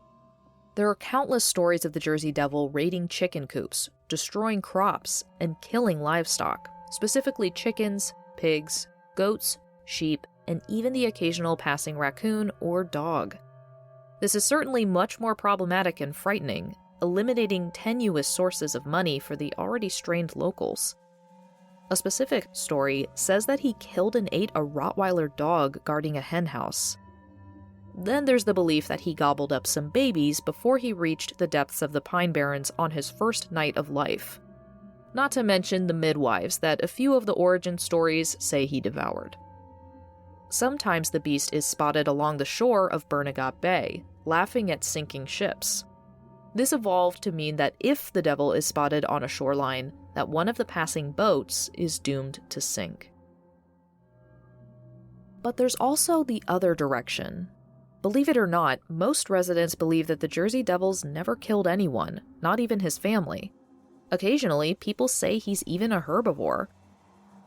Speaker 1: There are countless stories of the Jersey Devil raiding chicken coops, destroying crops, and killing livestock, specifically chickens, pigs, goats, sheep, and even the occasional passing raccoon or dog. This is certainly much more problematic and frightening, eliminating tenuous sources of money for the already strained locals. A specific story says that he killed and ate a Rottweiler dog guarding a hen house. Then there's the belief that he gobbled up some babies before he reached the depths of the Pine Barrens on his first night of life. Not to mention the midwives that a few of the origin stories say he devoured. Sometimes the beast is spotted along the shore of Bernagat Bay, laughing at sinking ships. This evolved to mean that if the devil is spotted on a shoreline, that one of the passing boats is doomed to sink. But there's also the other direction. Believe it or not, most residents believe that the Jersey Devil's never killed anyone, not even his family. Occasionally, people say he's even a herbivore.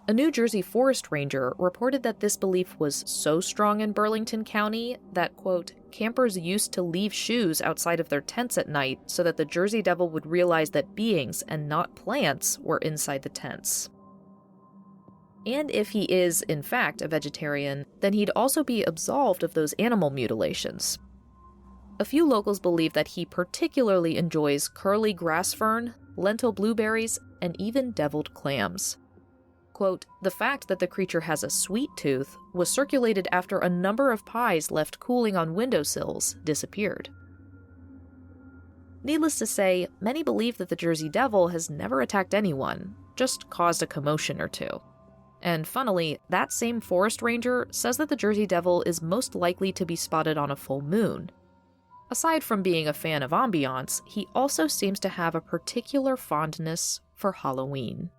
Speaker 1: A New Jersey forest ranger reported that this belief was so strong in Burlington County that, quote, campers used to leave shoes outside of their tents at night so that the Jersey Devil would realize that beings and not plants were inside the tents. And if he is, in fact, a vegetarian, then he'd also be absolved of those animal mutilations. A few locals believe that he particularly enjoys curly grass fern, lentil blueberries, and even deviled clams. Quote, the fact that the creature has a sweet tooth was circulated after a number of pies left cooling on windowsills disappeared. Needless to say, many believe that the Jersey Devil has never attacked anyone, just caused a commotion or two. And funnily, that same forest ranger says that the Jersey Devil is most likely to be spotted on a full moon. Aside from being a fan of ambiance, he also seems to have a particular fondness for Halloween.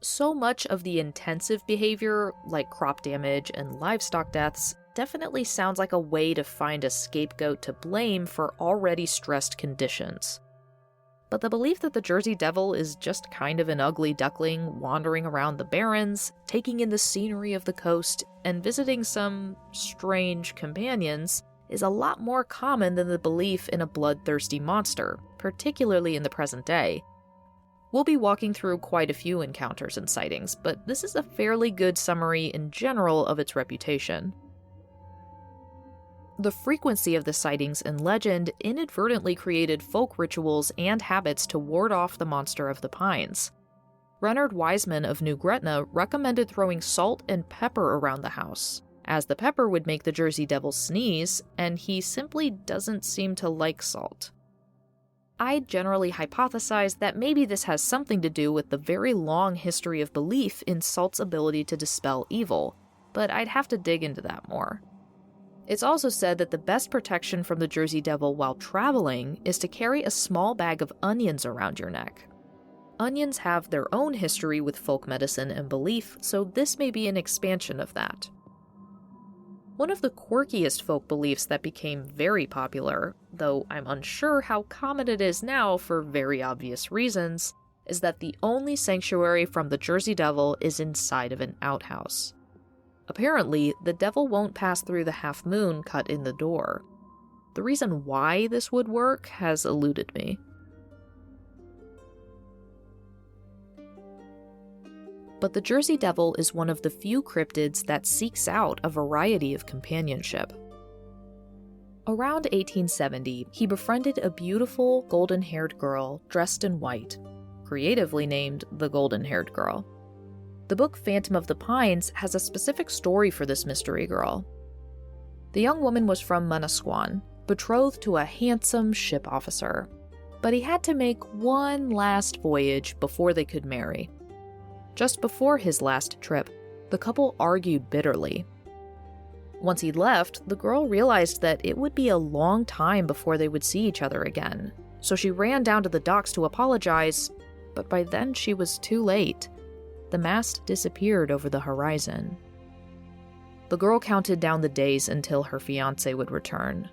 Speaker 1: So much of the intensive behavior, like crop damage and livestock deaths, definitely sounds like a way to find a scapegoat to blame for already stressed conditions. But the belief that the Jersey Devil is just kind of an ugly duckling wandering around the Barrens, taking in the scenery of the coast, and visiting some strange companions is a lot more common than the belief in a bloodthirsty monster, particularly in the present day. We'll be walking through quite a few encounters and sightings, but this is a fairly good summary in general of its reputation. The frequency of the sightings and legend inadvertently created folk rituals and habits to ward off the monster of the pines. Renard Wiseman of New Gretna recommended throwing salt and pepper around the house, as the pepper would make the Jersey Devil sneeze, and he simply doesn't seem to like salt. I generally hypothesize that maybe this has something to do with the very long history of belief in salt's ability to dispel evil, but I'd have to dig into that more. It's also said that the best protection from the Jersey Devil while traveling is to carry a small bag of onions around your neck. Onions have their own history with folk medicine and belief, so this may be an expansion of that. One of the quirkiest folk beliefs that became very popular, though I'm unsure how common it is now for very obvious reasons, is that the only sanctuary from the Jersey Devil is inside of an outhouse. Apparently, the devil won't pass through the half moon cut in the door. The reason why this would work has eluded me. But the Jersey Devil is one of the few cryptids that seeks out a variety of companionship. Around 1870, he befriended a beautiful, golden-haired girl dressed in white, creatively named the Golden-Haired Girl. The book Phantom of the Pines has a specific story for this mystery girl. The young woman was from Manasquan, betrothed to a handsome ship officer, but he had to make one last voyage before they could marry. Just before his last trip, the couple argued bitterly. Once he'd left, the girl realized that it would be a long time before they would see each other again, so she ran down to the docks to apologize, but by then she was too late. The mast disappeared over the horizon. The girl counted down the days until her fiancé would return.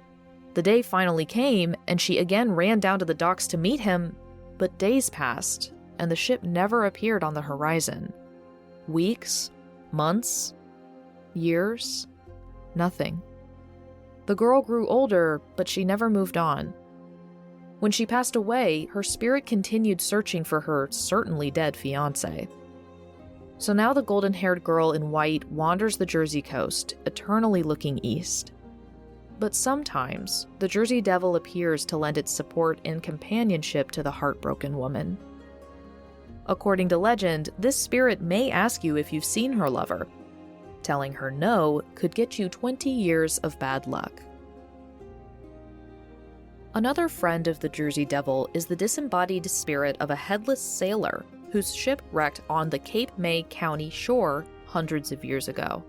Speaker 1: The day finally came, and she again ran down to the docks to meet him, but days passed, and the ship never appeared on the horizon. Weeks, months, years, nothing. The girl grew older, but she never moved on. When she passed away, her spirit continued searching for her certainly dead fiancé. So now the golden-haired girl in white wanders the Jersey coast, eternally looking east. But sometimes, the Jersey Devil appears to lend its support and companionship to the heartbroken woman. According to legend, this spirit may ask you if you've seen her lover. Telling her no could get you 20 years of bad luck. Another friend of the Jersey Devil is the disembodied spirit of a headless sailor whose ship wrecked on the Cape May County shore hundreds of years ago.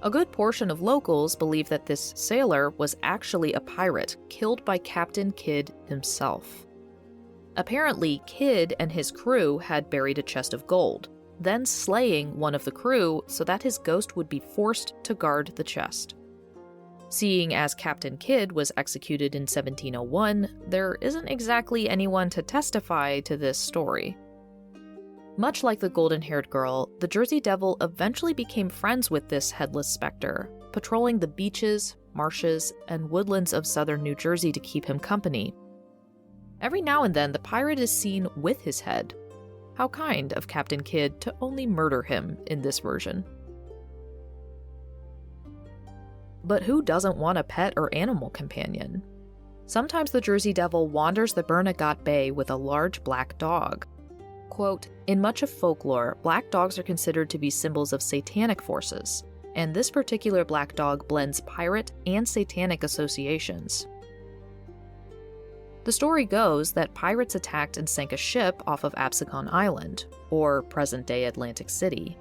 Speaker 1: A good portion of locals believe that this sailor was actually a pirate killed by Captain Kidd himself. Apparently, Kidd and his crew had buried a chest of gold, then slaying one of the crew so that his ghost would be forced to guard the chest. Seeing as Captain Kidd was executed in 1701, there isn't exactly anyone to testify to this story. Much like the golden-haired girl, the Jersey Devil eventually became friends with this headless specter, patrolling the beaches, marshes, and woodlands of southern New Jersey to keep him company. Every now and then, the pirate is seen with his head. How kind of Captain Kidd to only murder him in this version. But who doesn't want a pet or animal companion? Sometimes the Jersey Devil wanders the Bernagat Bay with a large black dog. Quote, in much of folklore, black dogs are considered to be symbols of satanic forces, and this particular black dog blends pirate and satanic associations. The story goes that pirates attacked and sank a ship off of Absecon Island, or present-day Atlantic City.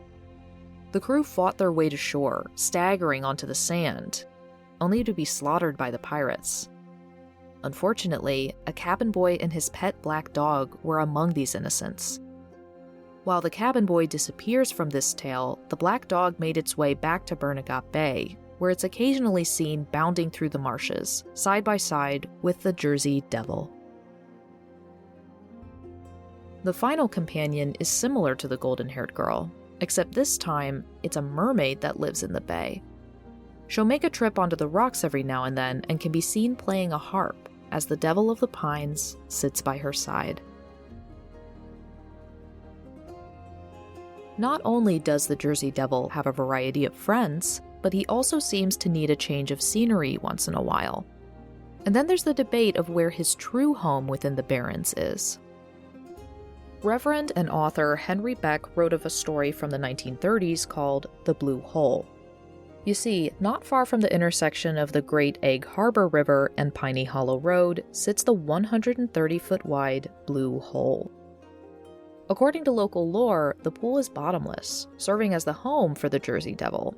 Speaker 1: The crew fought their way to shore, staggering onto the sand, only to be slaughtered by the pirates. Unfortunately, a cabin boy and his pet black dog were among these innocents. While the cabin boy disappears from this tale, the black dog made its way back to Bernagat Bay, where it's occasionally seen bounding through the marshes, side by side with the Jersey Devil. The final companion is similar to the golden-haired girl, except this time, it's a mermaid that lives in the bay. She'll make a trip onto the rocks every now and then and can be seen playing a harp as the Devil of the Pines sits by her side. Not only does the Jersey Devil have a variety of friends, but he also seems to need a change of scenery once in a while. And then there's the debate of where his true home within the Barrens is. Reverend and author Henry Beck wrote of a story from the 1930s called The Blue Hole. You see, not far from the intersection of the Great Egg Harbor River and Piney Hollow Road sits the 130-foot wide Blue Hole. According to local lore, the pool is bottomless, serving as the home for the Jersey Devil.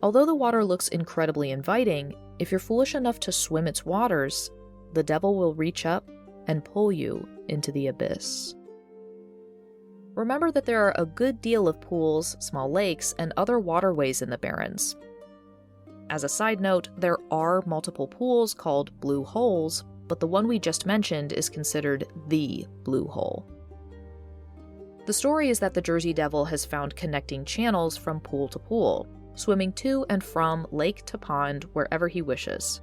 Speaker 1: Although the water looks incredibly inviting, if you're foolish enough to swim its waters, the devil will reach up and pull you into the abyss. Remember that there are a good deal of pools, small lakes, and other waterways in the Barrens. As a side note, there are multiple pools called blue holes, but the one we just mentioned is considered the blue hole. The story is that the Jersey Devil has found connecting channels from pool to pool, swimming to and from lake to pond wherever he wishes.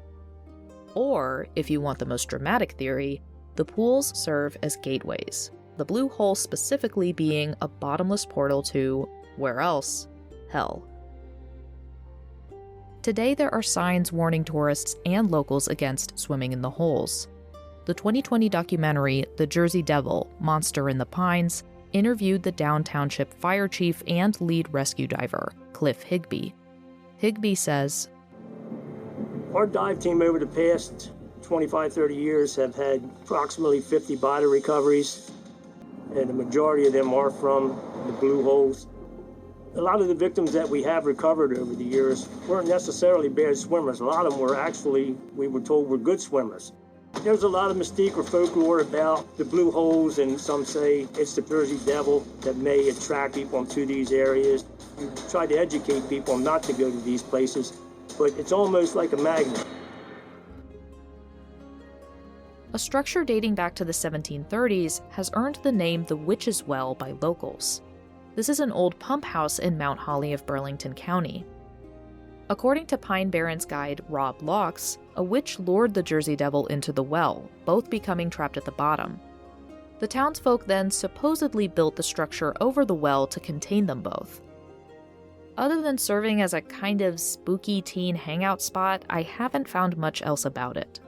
Speaker 1: Or, if you want the most dramatic theory, the pools serve as gateways, the blue hole specifically being a bottomless portal to, where else? Hell. Today there are signs warning tourists and locals against swimming in the holes. The 2020 documentary The Jersey Devil, Monster in the Pines interviewed the Down Township fire chief and lead rescue diver, Cliff Higbee. Higbee says,
Speaker 2: our dive team over the past 25-30 years have had approximately 50 body recoveries, and the majority of them are from the blue holes. A lot of the victims that we have recovered over the years weren't necessarily bad swimmers. A lot of them were actually, we were told, were good swimmers. There's a lot of mystique or folklore about the blue holes, and some say it's the Jersey Devil that may attract people to these areas. We try to educate people not to go to these places, but it's almost like a magnet.
Speaker 1: A structure dating back to the 1730s has earned the name the Witch's Well by locals. This is an old pump house in Mount Holly of Burlington County. According to Pine Barrens guide Rob Locks, a witch lured the Jersey Devil into the well, both becoming trapped at the bottom. The townsfolk then supposedly built the structure over the well to contain them both. Other than serving as a kind of spooky teen hangout spot, I haven't found much else about it.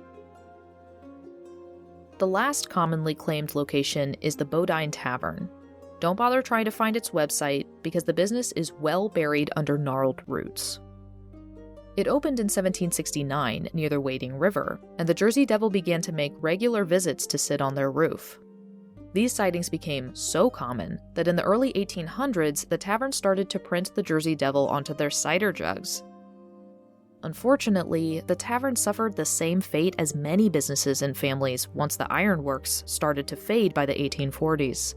Speaker 1: The last commonly claimed location is the Bodine Tavern. Don't bother trying to find its website because the business is well buried under gnarled roots. It opened in 1769 near the Wading River, and the Jersey Devil began to make regular visits to sit on their roof. These sightings became so common that in the early 1800s, the tavern started to print the Jersey Devil onto their cider jugs. Unfortunately, the tavern suffered the same fate as many businesses and families once the ironworks started to fade by the 1840s.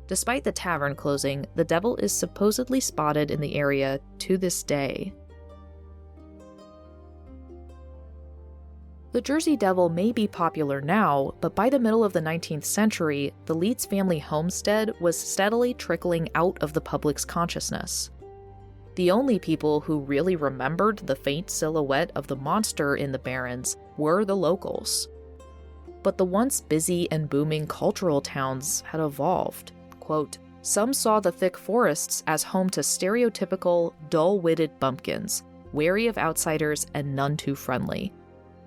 Speaker 1: Despite the tavern closing, the devil is supposedly spotted in the area to this day. The Jersey Devil may be popular now, but by the middle of the 19th century, the Leeds family homestead was steadily trickling out of the public's consciousness. The only people who really remembered the faint silhouette of the monster in the Barrens were the locals. But the once busy and booming cultural towns had evolved. Quote, "Some saw the thick forests as home to stereotypical, dull-witted bumpkins, wary of outsiders and none too friendly.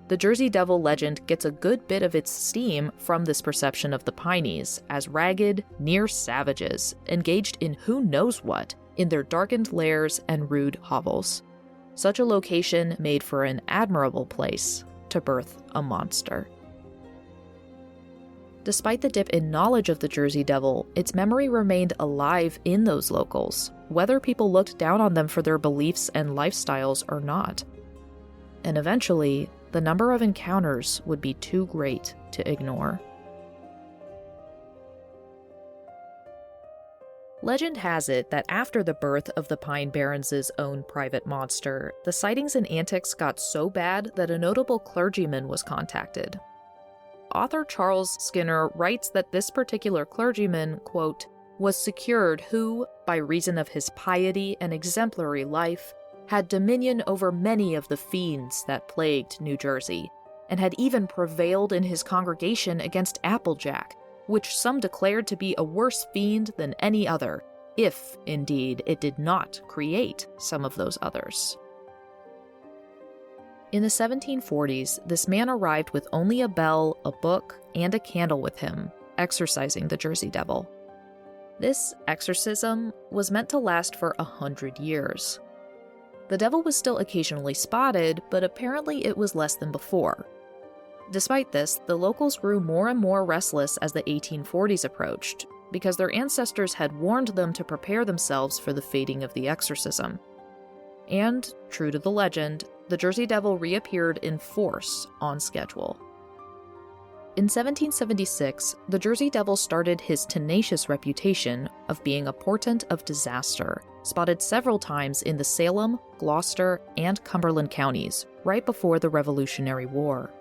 Speaker 1: The Jersey Devil legend gets a good bit of its steam from this perception of the Pineys as ragged, near savages, engaged in who knows what in their darkened lairs and rude hovels. Such a location made for an admirable place to birth a monster." Despite the dip in knowledge of the Jersey Devil, its memory remained alive in those locals, whether people looked down on them for their beliefs and lifestyles or not. And eventually, the number of encounters would be too great to ignore. Legend has it that after the birth of the Pine Barrens' own private monster, the sightings and antics got so bad that a notable clergyman was contacted. Author Charles Skinner writes that this particular clergyman, quote, "was secured who, by reason of his piety and exemplary life, had dominion over many of the fiends that plagued New Jersey, and had even prevailed in his congregation against Applejack, which some declared to be a worse fiend than any other, if, indeed, it did not create some of those others." In the 1740s, this man arrived with only a bell, a book, and a candle with him, exorcising the Jersey Devil. This exorcism was meant to last for 100 years. The devil was still occasionally spotted, but apparently it was less than before. Despite this, the locals grew more and more restless as the 1840s approached, because their ancestors had warned them to prepare themselves for the fading of the exorcism. And, true to the legend, the Jersey Devil reappeared in force on schedule. In 1776, the Jersey Devil started his tenacious reputation of being a portent of disaster, spotted several times in the Salem, Gloucester, and Cumberland counties, right before the Revolutionary War.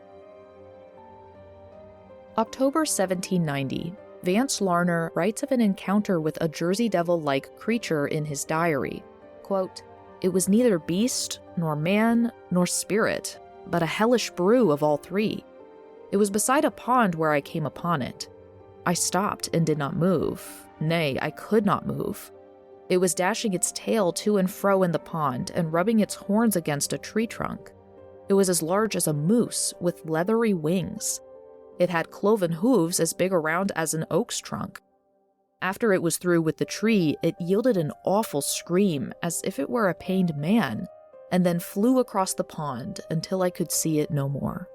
Speaker 1: October 1790, Vance Larner writes of an encounter with a Jersey Devil-like creature in his diary. Quote, "It was neither beast, nor man, nor spirit, but a hellish brew of all three. It was beside a pond where I came upon it. I stopped and did not move. Nay, I could not move. It was dashing its tail to and fro in the pond and rubbing its horns against a tree trunk. It was as large as a moose with leathery wings. It had cloven hooves as big around as an oak's trunk. After it was through with the tree, it yielded an awful scream as if it were a pained man, and then flew across the pond until I could see it no more."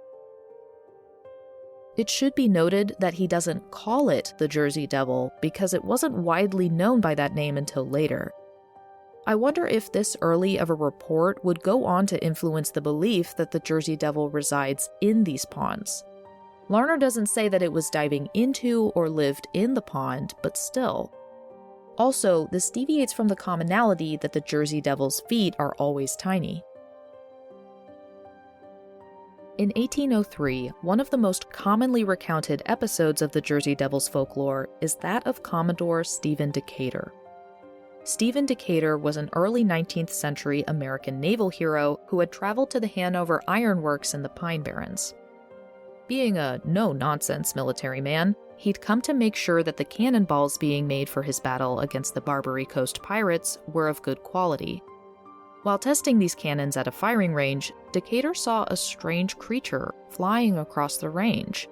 Speaker 1: It should be noted that he doesn't call it the Jersey Devil because it wasn't widely known by that name until later. I wonder if this early of a report would go on to influence the belief that the Jersey Devil resides in these ponds. Larner doesn't say that it was diving into or lived in the pond, but still. Also, this deviates from the commonality that the Jersey Devil's feet are always tiny. In 1803, one of the most commonly recounted episodes of the Jersey Devil's folklore is that of Commodore Stephen Decatur. Stephen Decatur was an early 19th century American naval hero who had traveled to the Hanover Iron Works in the Pine Barrens. Being a no-nonsense military man, he'd come to make sure that the cannonballs being made for his battle against the Barbary Coast pirates were of good quality. While testing these cannons at a firing range, Decatur saw a strange creature flying across the range.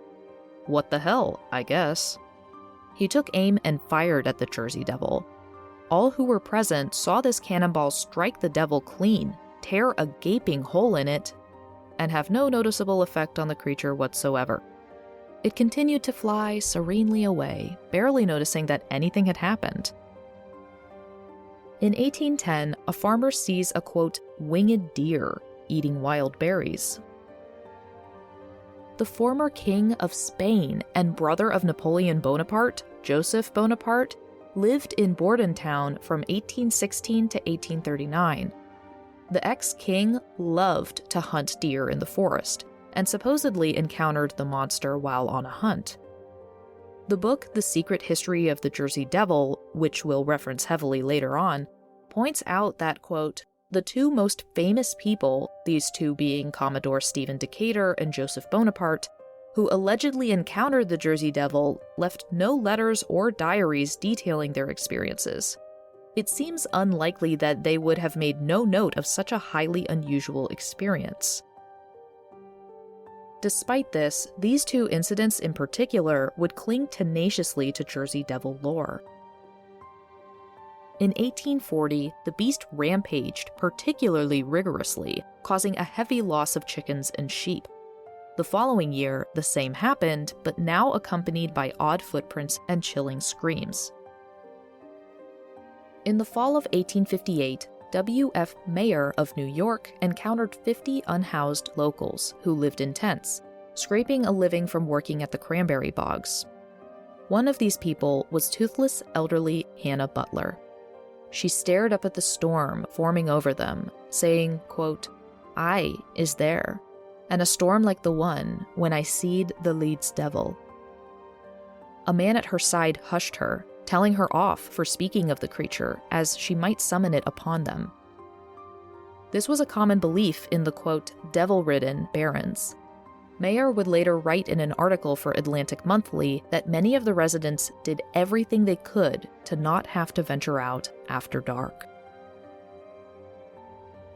Speaker 1: What the hell, I guess. He took aim and fired at the Jersey Devil. All who were present saw this cannonball strike the devil clean, tear a gaping hole in it, and have no noticeable effect on the creature whatsoever. It continued to fly serenely away, barely noticing that anything had happened. In 1810, a farmer sees a, quote, winged deer eating wild berries. The former king of Spain and brother of Napoleon Bonaparte, Joseph Bonaparte, lived in Bordentown from 1816 to 1839. The ex-king loved to hunt deer in the forest, and supposedly encountered the monster while on a hunt. The book The Secret History of the Jersey Devil, which we'll reference heavily later on, points out that, quote, the two most famous people, these two being Commodore Stephen Decatur and Joseph Bonaparte, who allegedly encountered the Jersey Devil, left no letters or diaries detailing their experiences. It seems unlikely that they would have made no note of such a highly unusual experience. Despite this, these two incidents in particular would cling tenaciously to Jersey Devil lore. In 1840, the beast rampaged particularly rigorously, causing a heavy loss of chickens and sheep. The following year, the same happened, but now accompanied by odd footprints and chilling screams. In the fall of 1858, W.F. Mayer of New York encountered 50 unhoused locals who lived in tents, scraping a living from working at the cranberry bogs. One of these people was toothless, elderly Hannah Butler. She stared up at the storm forming over them, saying, quote, "I is there, and a storm like the one when I seed the Leeds Devil." A man at her side hushed her, telling her off for speaking of the creature, as she might summon it upon them. This was a common belief in the, quote, devil-ridden Barrens. Mayer would later write in an article for Atlantic Monthly that many of the residents did everything they could to not have to venture out after dark.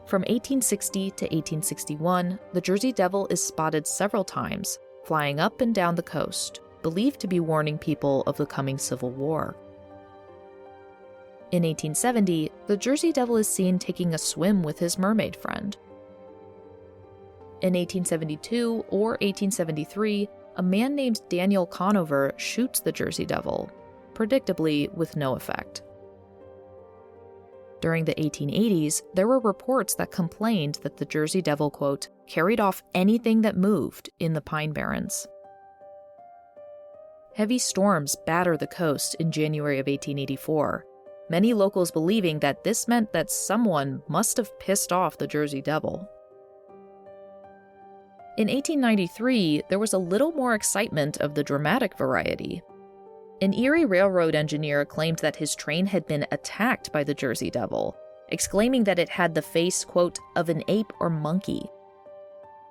Speaker 1: From 1860 to 1861, the Jersey Devil is spotted several times, flying up and down the coast, believed to be warning people of the coming Civil War. In 1870, the Jersey Devil is seen taking a swim with his mermaid friend. In 1872 or 1873, a man named Daniel Conover shoots the Jersey Devil, predictably with no effect. During the 1880s, there were reports that complained that the Jersey Devil, quote, carried off anything that moved in the Pine Barrens. Heavy storms batter the coast in January of 1884, many locals believing that this meant that someone must have pissed off the Jersey Devil. In 1893, there was a little more excitement of the dramatic variety. An Erie railroad engineer claimed that his train had been attacked by the Jersey Devil, exclaiming that it had the face, quote, of an ape or monkey.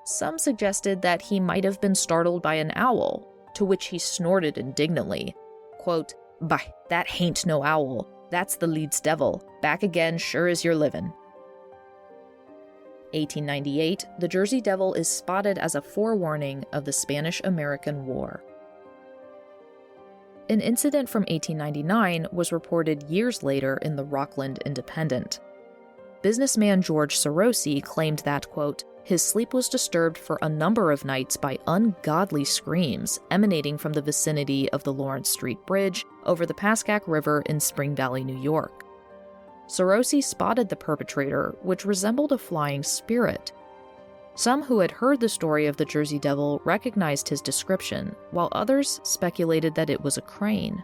Speaker 1: Some suggested that he might have been startled by an owl, to which he snorted indignantly, quote, "Bah, that hain't no owl. That's the Leeds Devil, back again sure as you're livin'." 1898, the Jersey Devil is spotted as a forewarning of the Spanish-American War. An incident from 1899 was reported years later in the Rockland Independent. Businessman George Sorosi claimed that, quote, his sleep was disturbed for a number of nights by ungodly screams emanating from the vicinity of the Lawrence Street Bridge over the Pascack River in Spring Valley, New York. Sorosi spotted the perpetrator, which resembled a flying spirit. Some who had heard the story of the Jersey Devil recognized his description, while others speculated that it was a crane.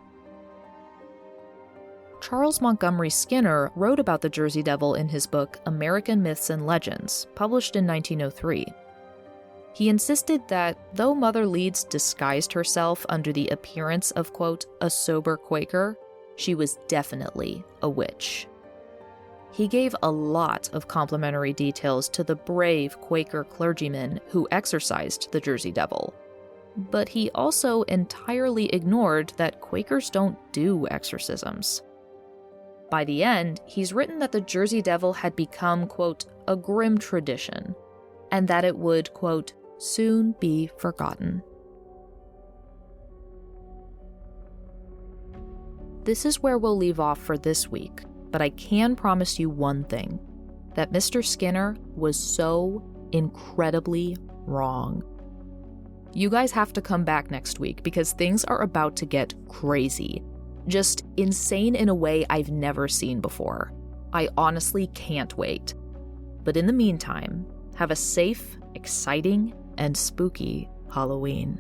Speaker 1: Charles Montgomery Skinner wrote about the Jersey Devil in his book American Myths and Legends, published in 1903. He insisted that, though Mother Leeds disguised herself under the appearance of, quote, a sober Quaker, she was definitely a witch. He gave a lot of complimentary details to the brave Quaker clergymen who exorcised the Jersey Devil, but he also entirely ignored that Quakers don't do exorcisms. By the end, he's written that the Jersey Devil had become, quote, a grim tradition, and that it would, quote, soon be forgotten. This is where we'll leave off for this week, but I can promise you one thing, that Mr. Skinner was so incredibly wrong. You guys have to come back next week because things are about to get crazy. Just insane in a way I've never seen before. I honestly can't wait. But in the meantime, have a safe, exciting, and spooky Halloween.